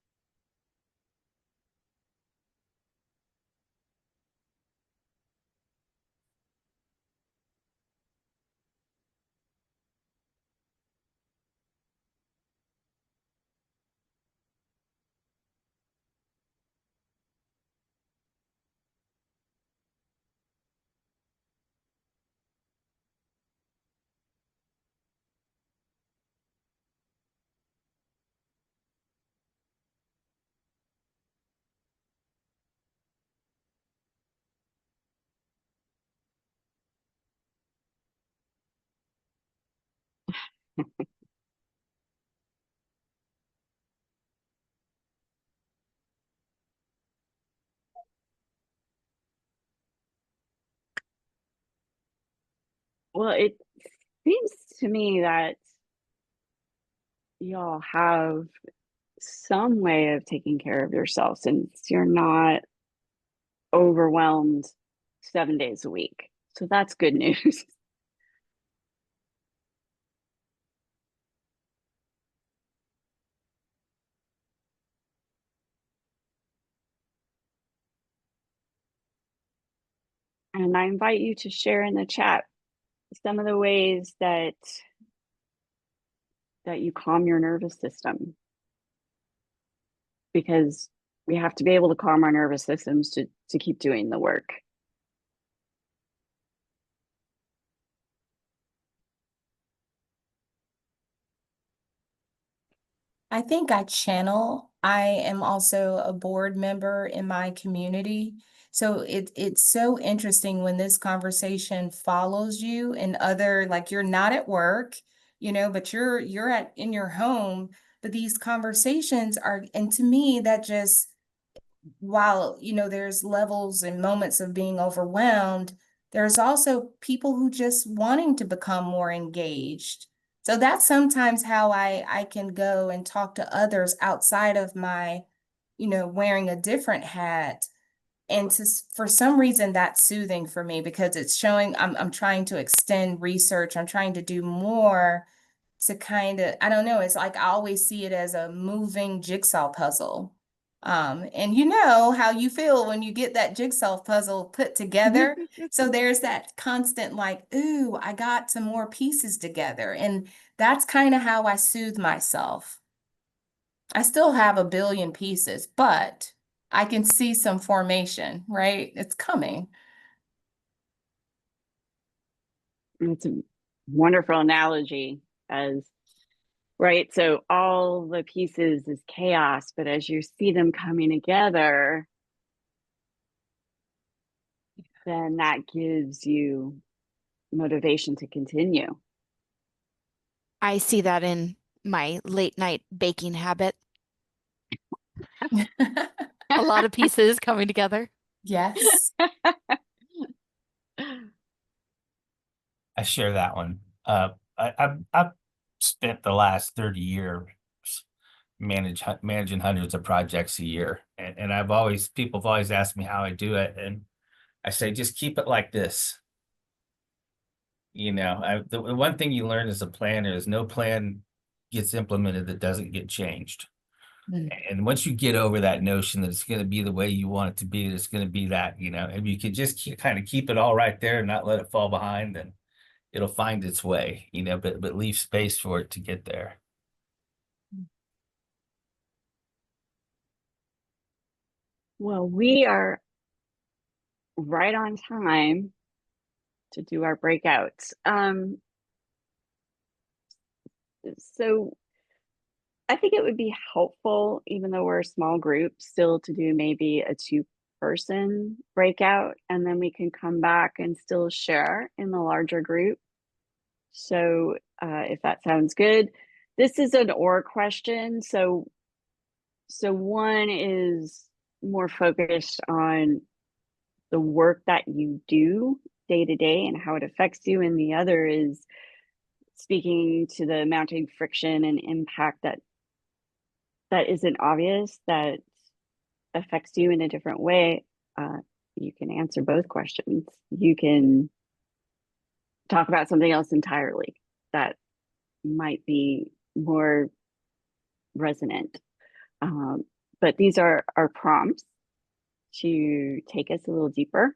Well, it seems to me that y'all have some way of taking care of yourself since you're not overwhelmed 7 days a week. So that's good news. And I invite you to share in the chat some of the ways that you calm your nervous system, because we have to be able to calm our nervous systems to keep doing the work. I think I channel. I am also a board member in my community. So it's so interesting when this conversation follows you and other, like you're not at work, but you're at in your home, but these conversations are, and to me, that just while, there's levels and moments of being overwhelmed, there's also people who just wanting to become more engaged. So that's sometimes how I can go and talk to others outside of my, wearing a different hat. And for some reason that's soothing for me because it's showing I'm trying to extend research. I'm trying to do more to kind of, I don't know, it's like I always see it as a moving jigsaw puzzle. And you know how you feel when you get that jigsaw puzzle put together. So there's that constant like, ooh, I got some more pieces together. And that's kind of how I soothe myself. I still have a billion pieces, but I can see some formation, right? It's coming. It's a wonderful analogy as right. So all the pieces is chaos, but as you see them coming together, then that gives you motivation to continue. I see that in my late night baking habit. A lot of pieces coming together. Yes. I share that one. I've spent the last 30 years managing hundreds of projects a year, and people have always asked me how I do it, and I say just keep it like this. The one thing you learn as a planner is no plan gets implemented that doesn't get changed. Mm. And once you get over that notion that it's going to be the way you want it to be, it's going to be that, if you could just kind of keep it all right there and not let it fall behind, then it'll find its way, but leave space for it to get there. Well, we are right on time to do our breakouts. So I think it would be helpful, even though we're a small group, still to do maybe a 2-person breakout, and then we can come back and still share in the larger group. So if that sounds good, this is an or question. So one is more focused on the work that you do day to day and how it affects you, and the other is speaking to the mounting friction and impact that isn't obvious, that affects you in a different way. You can answer both questions. You can talk about something else entirely that might be more resonant. But these are our prompts to take us a little deeper.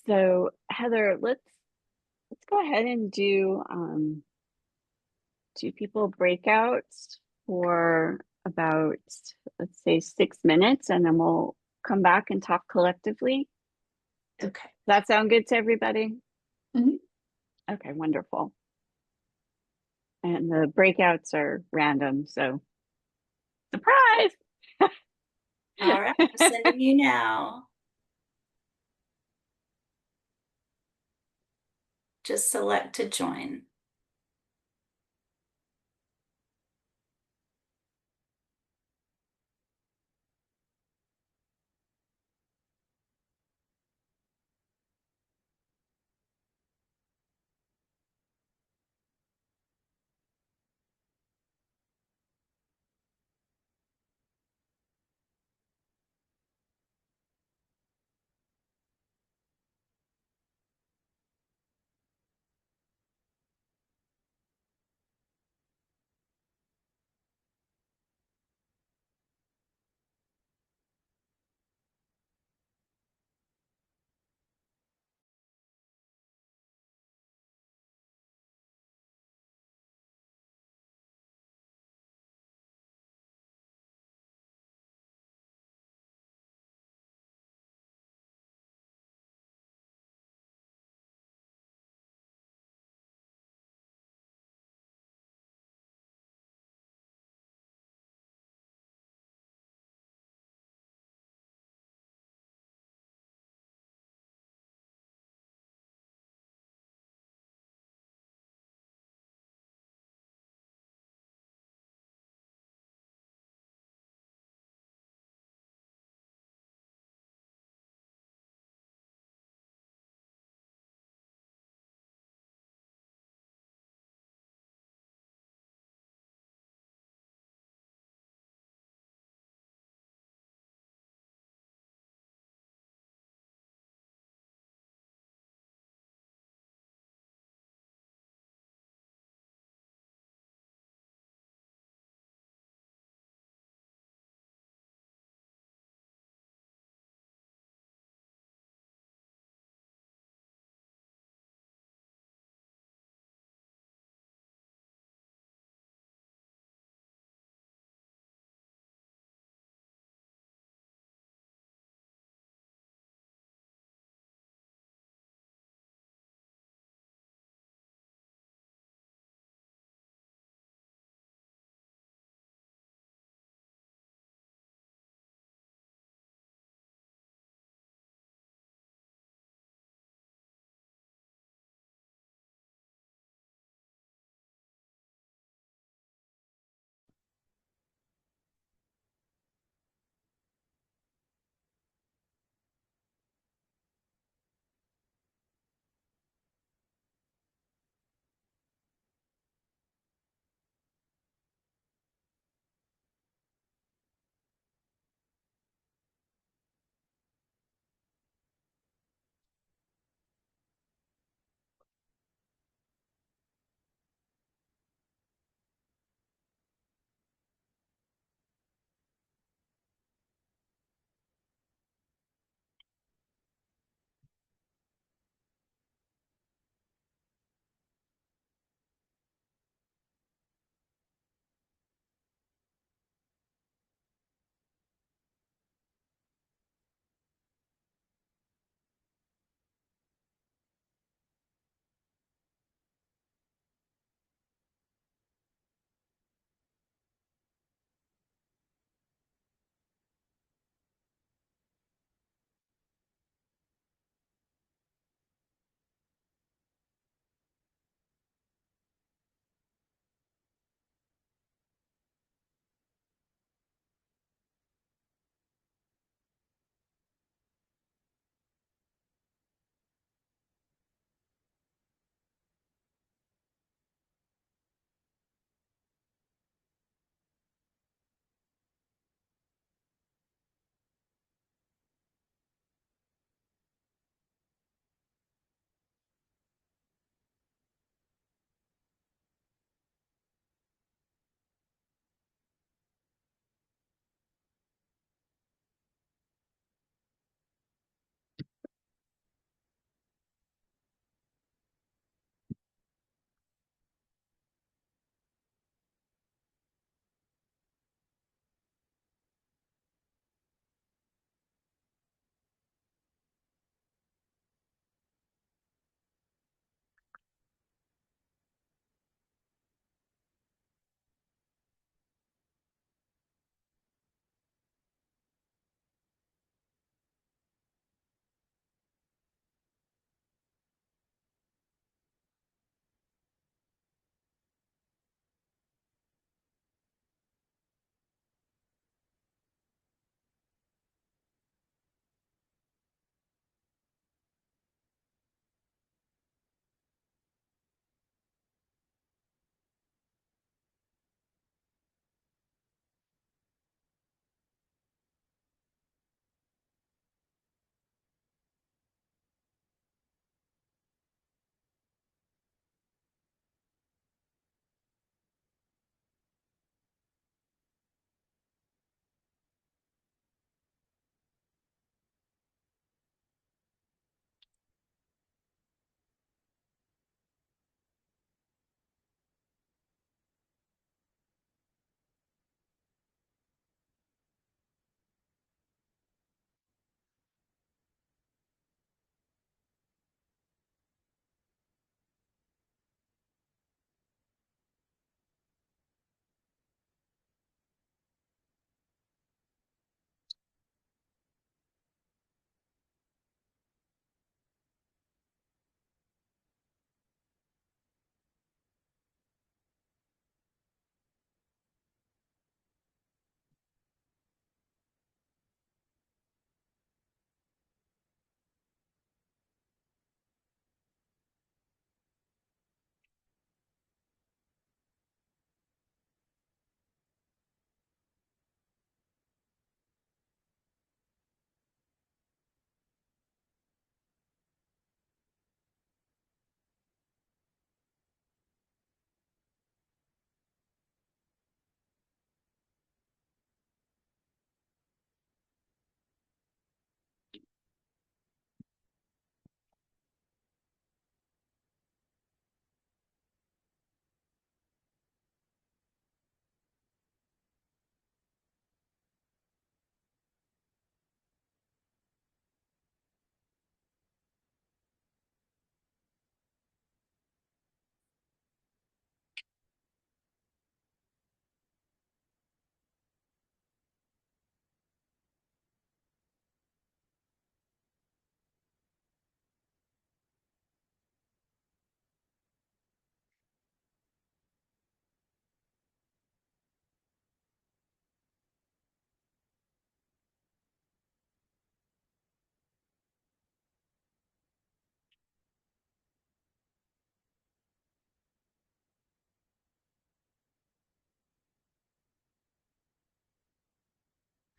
So Heather, let's go ahead and do 2 people breakouts for about, let's say, 6 minutes, and then we'll come back and talk collectively. Okay. Does that sound good to everybody? Mhm. Okay, wonderful. And the breakouts are random, so surprise. All right, I'm sending you now. Just select to join.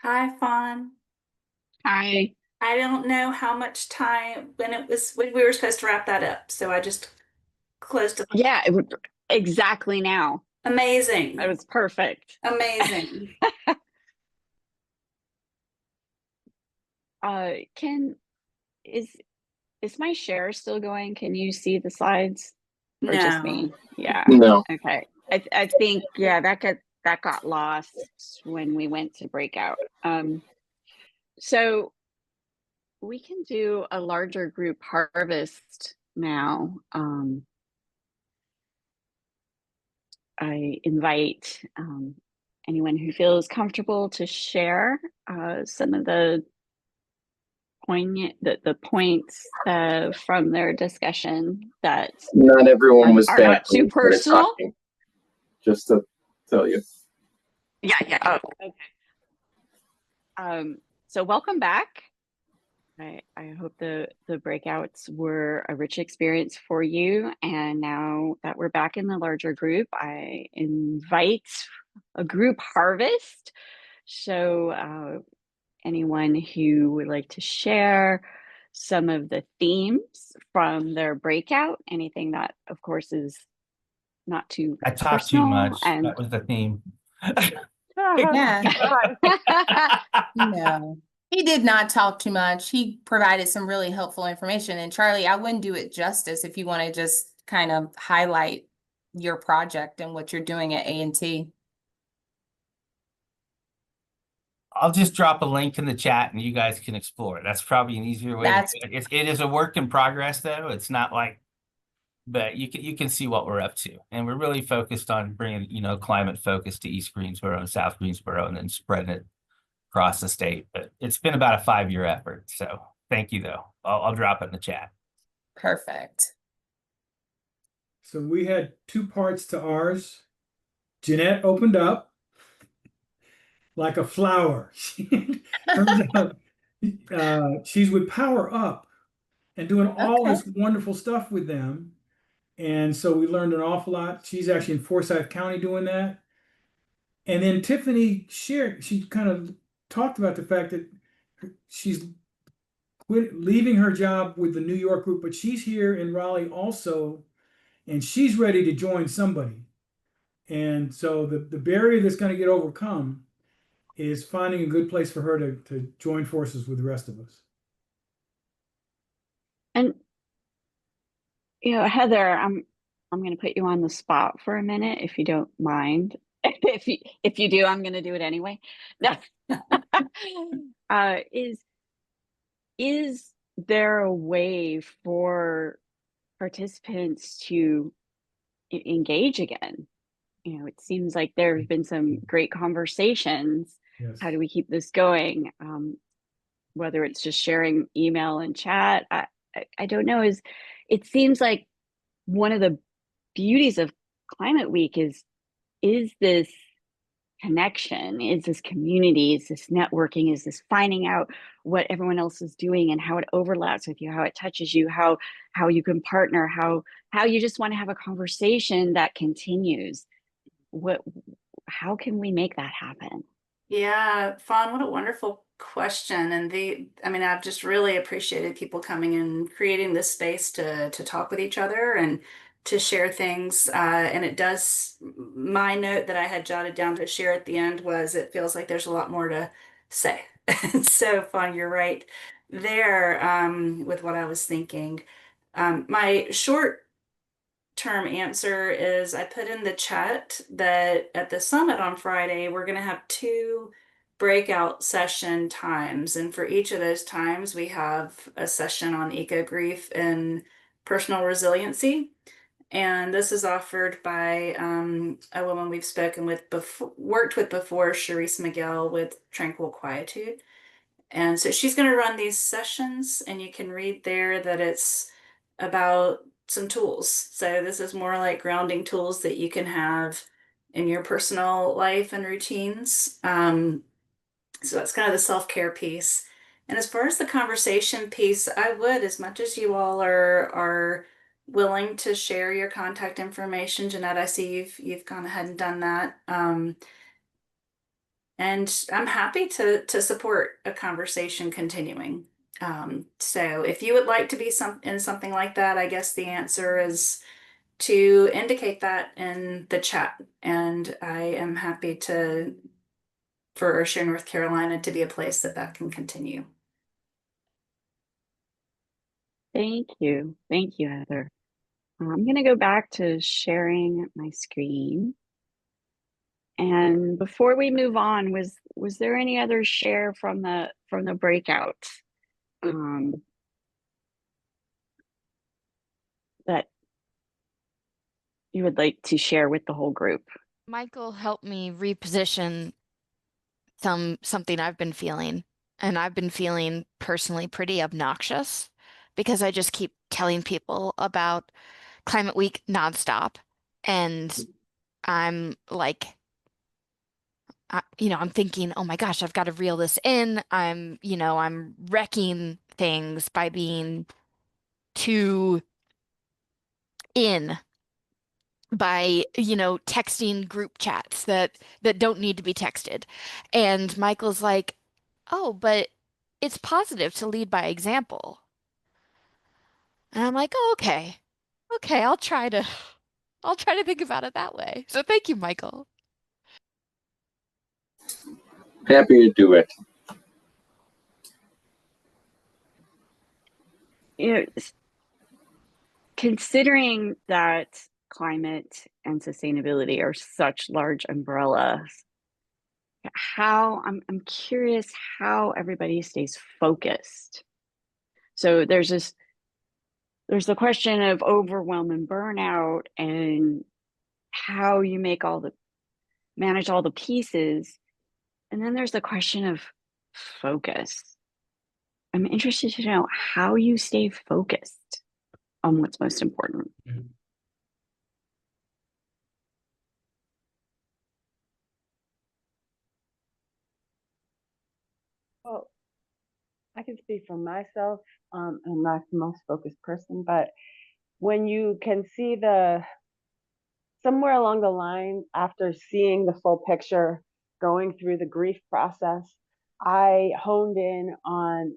Hi, Fawn. Hi. I don't know how much time when we were supposed to wrap that up, so I just closed it. Yeah, exactly now. That Amazing. was perfect. Amazing. Can is my share still going? Can you see the slides or just No. me? Yeah. No. Okay. I think yeah, that got lost when we went to breakout. So we can do a larger group harvest now. I invite anyone who feels comfortable to share some of the points from their discussion that Not everyone was are staying not when too we started personal. talking. Just to tell you. Yeah, yeah. Oh, okay. So welcome back. I hope the breakouts were a rich experience for you. And now that we're back in the larger group, I invite a group harvest. So anyone who would like to share some of the themes from their breakout, anything that of course is not too I talk too personal much. and That was the theme. Yeah. No, he did not talk too much. He provided some really helpful information. And Charlie, I wouldn't do it justice if you want to just kind of highlight your project and what you're doing at A&T. I'll just drop a link in the chat and you guys can explore it. That's probably an easier way to That's do it. It is a work in progress though. It's not like, but you can see what we're up to. And we're really focused on bringing, climate focus to East Greensboro and South Greensboro and then spreading it across the state. But it's been about a 5-year effort. So thank you though. I'll drop it in the chat. perfect. So we had 2 parts to ours. Jeanette opened up like a flower. Turns out she's with Power Up and doing all Okay. this wonderful stuff with them. And so we learned an awful lot. She's actually in Forsyth County doing that. And then Tiffany shared, she kind of talked about the fact that she's leaving her job with the New York group, but she's here in Raleigh also, and she's ready to join somebody. And so the barrier that's going to get overcome is finding a good place for her to join forces with the rest of us. and Heather, I'm going to put you on the spot for a minute if you don't mind. If you do, I'm going to do it anyway. No. Is there a way for participants to engage again? It seems like there have been some great conversations. Yes. How do we keep this going? Whether it's just sharing email and chat, I don't know. It seems like one of the beauties of Climate Week is this connection, is this community, is this networking, is this finding out what everyone else is doing and how it overlaps with you, how it touches you, how you can partner, how you just want to have a conversation that continues. How can we make that happen? Yeah, Fawn, what a wonderful question. And I've just really appreciated people coming and creating this space to talk with each other and to share things. And it does, my note that I had jotted down to share at the end was it feels like there's a lot more to say. And so, Fawn, you're right there with what I was thinking. My short term answer is I put in the chat that at the summit on Friday, we're going to have 2 breakout session times. And for each of those times, we have a session on eco grief and personal resiliency. And this is offered by a woman we've spoken with before, worked with before, Charisse Miguel with Tranquil Quietude. And so she's going to run these sessions, and you can read there that it's about some tools. So this is more like grounding tools that you can have in your personal life and routines. So that's kind of the self-care piece. And as far as the conversation piece, I would, as much as you all are willing to share your contact information, Jeanette, I see you've gone ahead and done that. And I'm happy to support a conversation continuing. So if you would like to be in something like that, I guess the answer is to indicate that in the chat. And I am happy for Ursula, North Carolina to be a place that can continue. Thank you. Thank you, Heather. I'm going to go back to sharing my screen. And before we move on, was there any other share from the breakout that you would like to share with the whole group? Michael helped me reposition something I've been feeling, and I've been feeling personally pretty obnoxious because I just keep telling people about Climate Week nonstop, and I'm like, I'm thinking, oh my gosh, I've got to reel this in. I'm wrecking things by being too in by, texting group chats that don't need to be texted. And Michael's like, "Oh, but it's positive to lead by example." And I'm like, "Oh, okay. Okay, I'll try to think about it that way." So thank you, Michael. Happy to do it. Considering that climate and sustainability are such large umbrellas, I'm curious how everybody stays focused. So there's the question of overwhelm and burnout and how you manage all the pieces. And then there's the question of focus. I'm interested to know how you stay focused on what's most important. Well, I can speak for myself. I'm not the most focused person, but when you can see somewhere along the line, after seeing the full picture, going through the grief process, I honed in on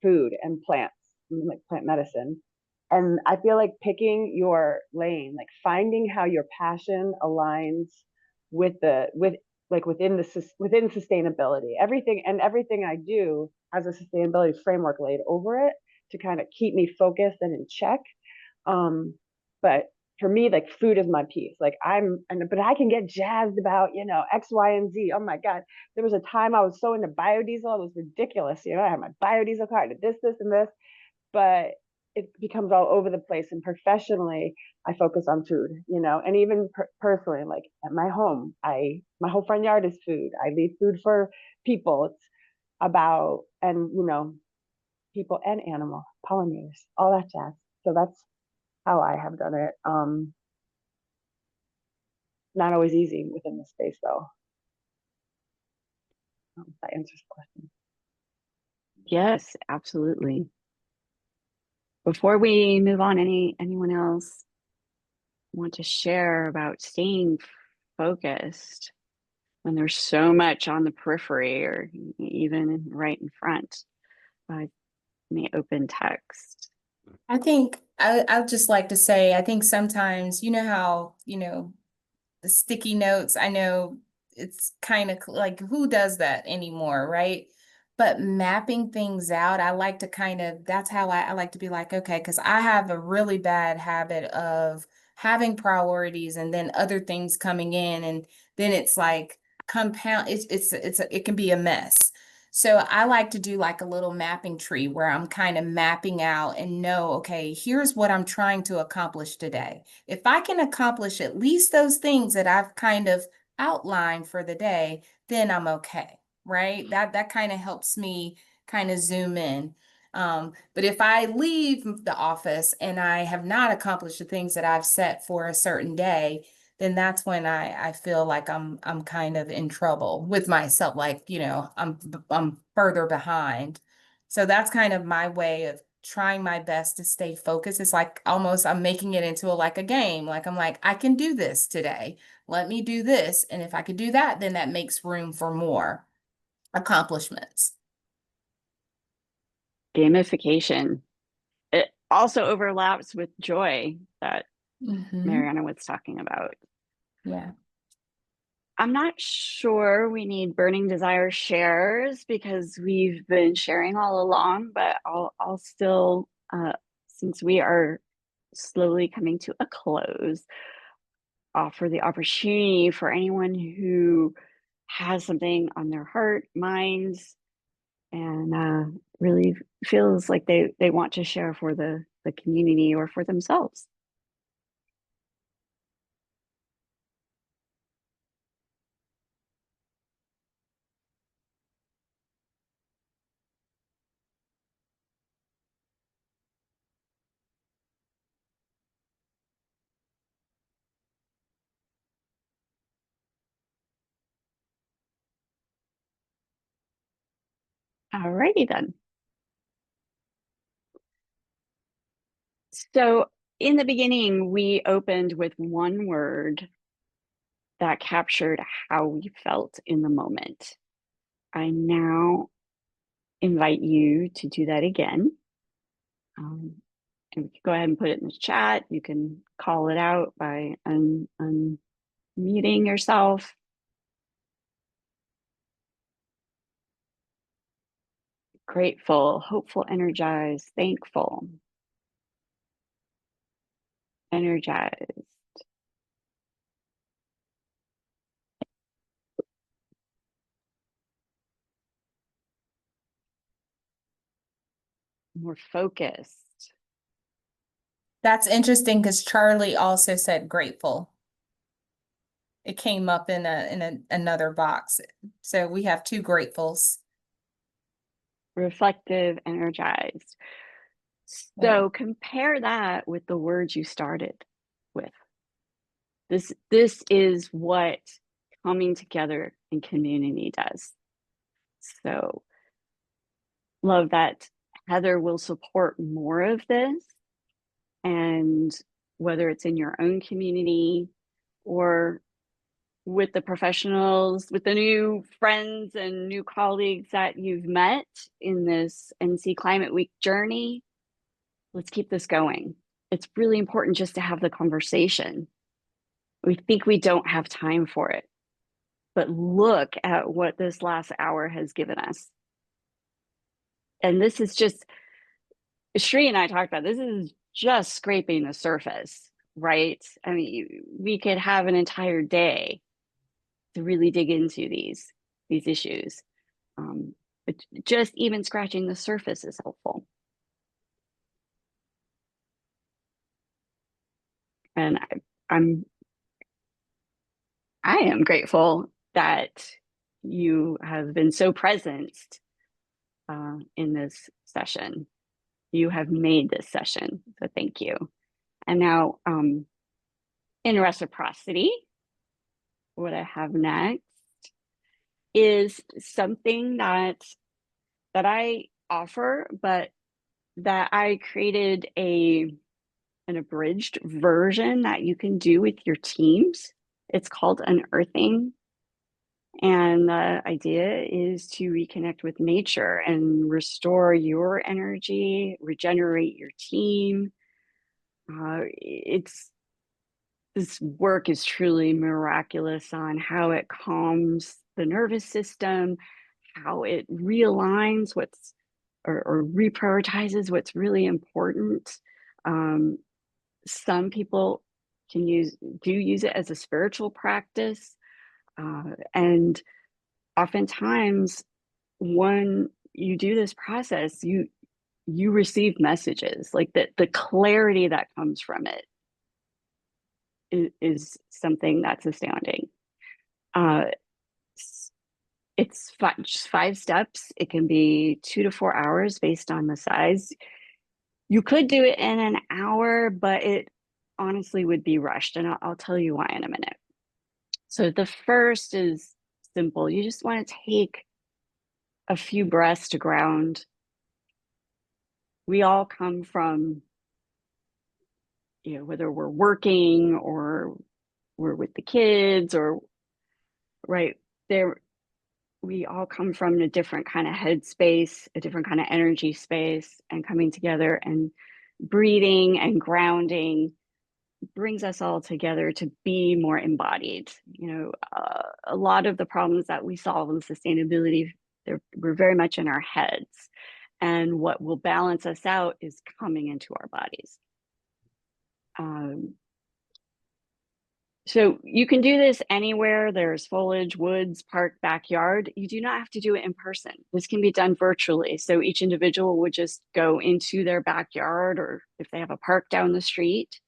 food and plants, like plant medicine. And I feel like picking your lane, like finding how your passion aligns within sustainability. Everything I do has a sustainability framework laid over it to kind of keep me focused and in check. But for me, like food is my piece. But I can get jazzed about, X, Y, and Z. Oh my God. There was a time I was so into biodiesel, it was ridiculous. I had my biodiesel card, this, and this, but it becomes all over the place. And professionally, I focus on food, and even personally, like at my home, my whole front yard is food. I leave food for people. It's about, and, people and animal pollinators, all that jazz. So that's how I have done it. Not always easy within the space though. That answers the question. Yes, absolutely. Before we move on, anyone else want to share about staying focused when there's so much on the periphery or even right in front by the open text? I think I'd just like to say, I think sometimes, how, the sticky notes, I know it's kind of like, who does that anymore, right? But mapping things out, I like to that's how I like to be like, okay, because I have a really bad habit of having priorities and then other things coming in, and then it's like compound, it can be a mess. So I like to do like a little mapping tree where I'm kind of mapping out and know, okay, here's what I'm trying to accomplish today. If I can accomplish at least those things that I've kind of outlined for the day, then I'm okay, right? That kind of helps me kind of zoom in. But if I leave the office and I have not accomplished the things that I've set for a certain day, then that's when I feel like I'm kind of in trouble with myself, like, I'm further behind. So that's kind of my way of trying my best to stay focused. It's like almost I'm making it into like a game. Like I'm like, I can do this today. Let me do this. And if I could do that, then that makes room for more accomplishments. Gamification. It also overlaps with joy that Mm-hmm. Mariana was talking about. Yeah. I'm not sure we need burning desire shares because we've been sharing all along, but I'll still, since we are slowly coming to a close, offer the opportunity for anyone who has something on their heart, minds, and really feels like they want to share for the community or for themselves. Alrighty then. So in the beginning, we opened with one word that captured how we felt in the moment. I now invite you to do that again. And we can go ahead and put it in the chat. You can call it out by unmuting yourself. Grateful, hopeful, energized, thankful, energized, more focused. That's interesting because Charlie also said grateful. It came up in another box. So we have two gratefuls. Reflective, energized. So compare that with the words you started with. This is what coming together in community does. So love that Heather will support more of this, and whether it's in your own community or with the professionals, with the new friends and new colleagues that you've met in this NC Climate Week journey, let's keep this going. It's really important just to have the conversation. We think we don't have time for it, but look at what this last hour has given us. And this is just, Shree and I talked about, this is just scraping the surface, right? I mean, we could have an entire day to really dig into these issues. But just even scratching the surface is helpful. And I am grateful that you have been so present in this session. You have made this session, so thank you. And now, in reciprocity, what I have next is something that I offer, but that I created an abridged version that you can do with your teams. It's called unearthing. And the idea is to reconnect with nature and restore your energy, regenerate your team. This work is truly miraculous on how it calms the nervous system, how it realigns or reprioritizes what's really important. Some people do use it as a spiritual practice, and oftentimes when you do this process, you receive messages like that. The clarity that comes from it is something that's astounding. It's just 5 steps. It can be 2 to 4 hours based on the size. You could do it in an hour, but it honestly would be rushed, and I'll tell you why in a minute. So the first is simple. You just want to take a few breaths to ground. we all come from, you know, whether we're working or we're with the kids or right there, we all come from a different kind of headspace, a different kind of energy space, and coming together and breathing and grounding brings us all together to be more embodied. You know, a lot of the problems that we solve in sustainability, we're very much in our heads. And what will balance us out is coming into our bodies. So you can do this anywhere. There's foliage, woods, park, backyard. You do not have to do it in person. This can be done virtually. So each individual would just go into their backyard, or if they have a park down the street.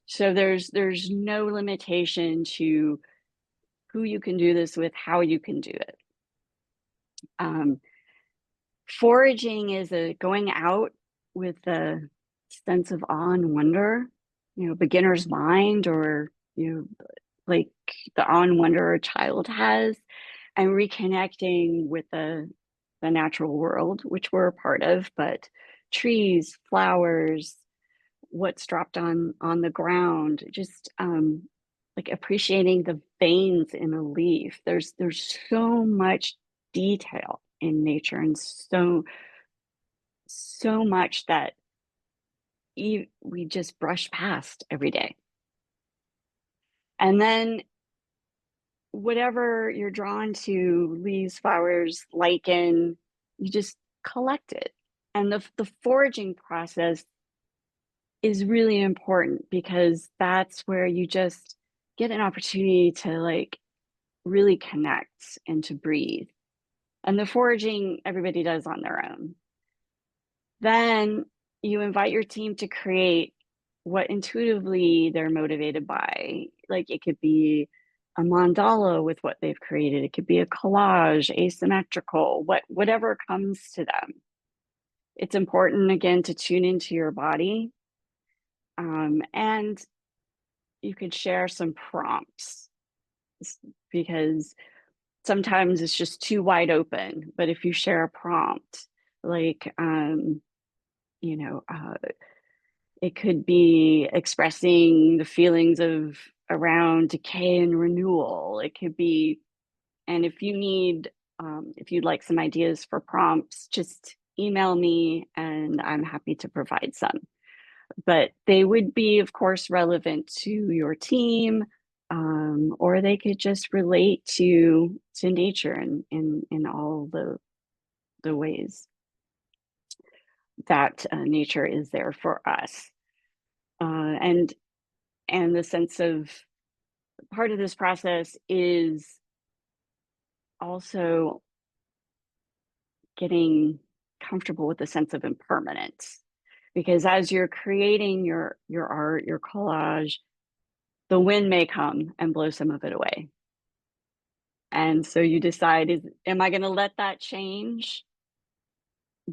So there's no limitation to who you can do this with, how you can do it. Foraging is going out with a sense of awe and wonder, you know, beginner's mind, or, you know, like the awe and wonder a child has, and reconnecting with the natural world, which we're a part of, but trees, flowers, what's dropped on the ground, just like appreciating the veins in a leaf. There's so much detail in nature, and so much that we just brush past every day. And then whatever you're drawn to, leaves, flowers, lichen, you just collect it. And the foraging process is really important, because that's where you just get an opportunity to like really connect and to breathe. And the foraging everybody does on their own. Then you invite your team to create what intuitively they're motivated by. Like it could be a mandala with what they've created. It could be a collage, asymmetrical, whatever comes to them. It's important, again, to tune into your body. And you could share some prompts, because sometimes it's just too wide open. But if you share a prompt, like, you know, it could be expressing the feelings of around decay and renewal. It could be, and if you need, if you'd like some ideas for prompts, just email me and I'm happy to provide some. But they would be, of course, relevant to your team, or they could just relate to nature in all the ways that nature is there for us. And the sense of part of this process is also getting comfortable with the sense of impermanence, because as you're creating your art, your collage, the wind may come and blow some of it away. And so you decide, am I going to let that change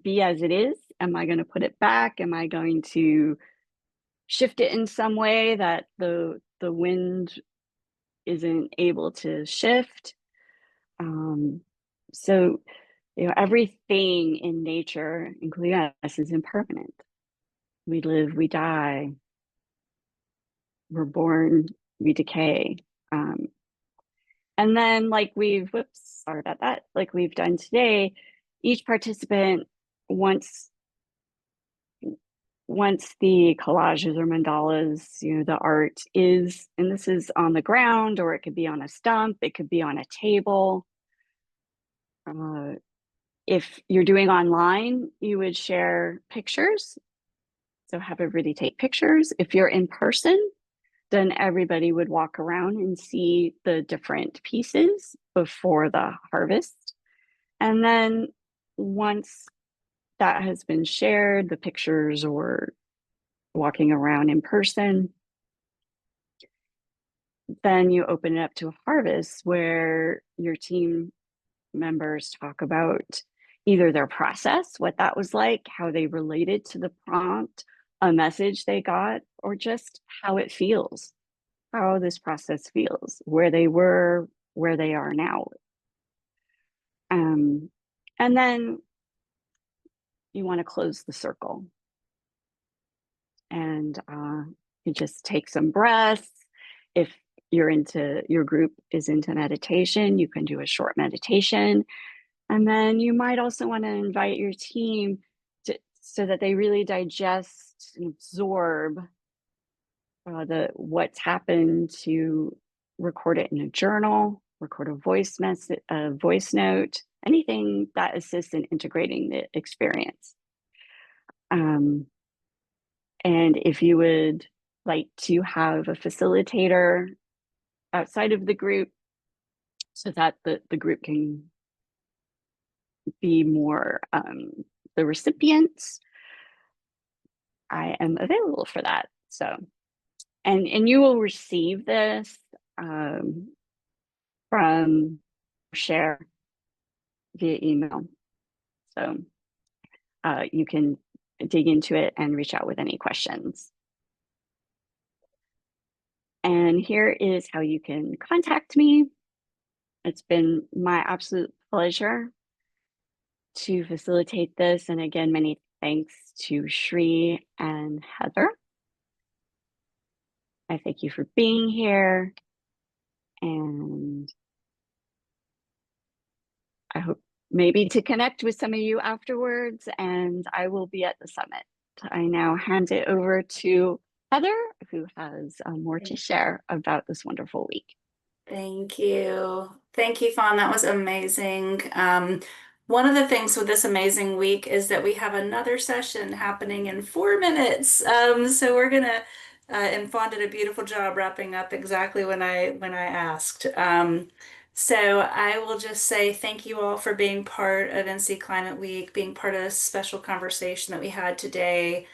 be as it is? Am I going to put it back? Am I going to shift it in some way that the wind isn't able to shift? So, you know, everything in nature, including us, is impermanent. We live, we die, we're born, we decay. And then, like sorry about that, like we've done today, each participant, once the collages or mandalas, you know, the art is, and this is on the ground, or it could be on a stump, it could be on a table. If you're doing online, you would share pictures. So have everybody take pictures. If you're in person, then everybody would walk around and see the different pieces before the harvest. And then once that has been shared, the pictures or walking around in person, then you open it up to a harvest where your team members talk about either their process, what that was like, how they related to the prompt, a message they got, or just how it feels, how this process feels, where they were, where they are now. And then you want to close the circle. And you just take some breaths. If your group is into meditation, you can do a short meditation. And then you might also want to invite your team so that they really digest and absorb what's happened, to record it in a journal, record a voice note, anything that assists in integrating the experience. And if you would like to have a facilitator outside of the group so that the group can be more the recipients, I am available for that. So, and you will receive this from Share via email. So you can dig into it and reach out with any questions. And here is how you can contact me. It's been my absolute pleasure to facilitate this. And again, many thanks to Shree and Heather. I thank you for being here. And I hope maybe to connect with some of you afterwards, and I will be at the summit. I now hand it over to Heather, who has more to share about this wonderful week. Thank you. Thank you, Faun. That was amazing. One of the things with this amazing week is that we have another session happening in 4 minutes. So we're gonna, and Faun did a beautiful job wrapping up exactly when I asked. So I will just say thank you all for being part of NC Climate Week, being part of this special conversation that we had today.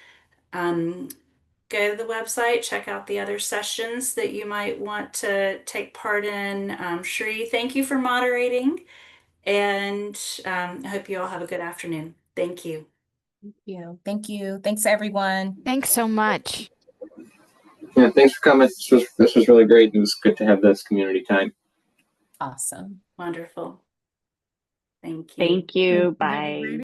Go to the website, check out the other sessions that you might want to take part in. Shree, thank you for moderating, and I hope you all have a good afternoon. Thank you. Thank you. Thank you. Thanks, everyone. Thanks so much. Yeah, thanks for coming. This was really great. It was good to have this community time. Awesome. Wonderful. Thank you. Thank you. Thank you, Bye. everybody.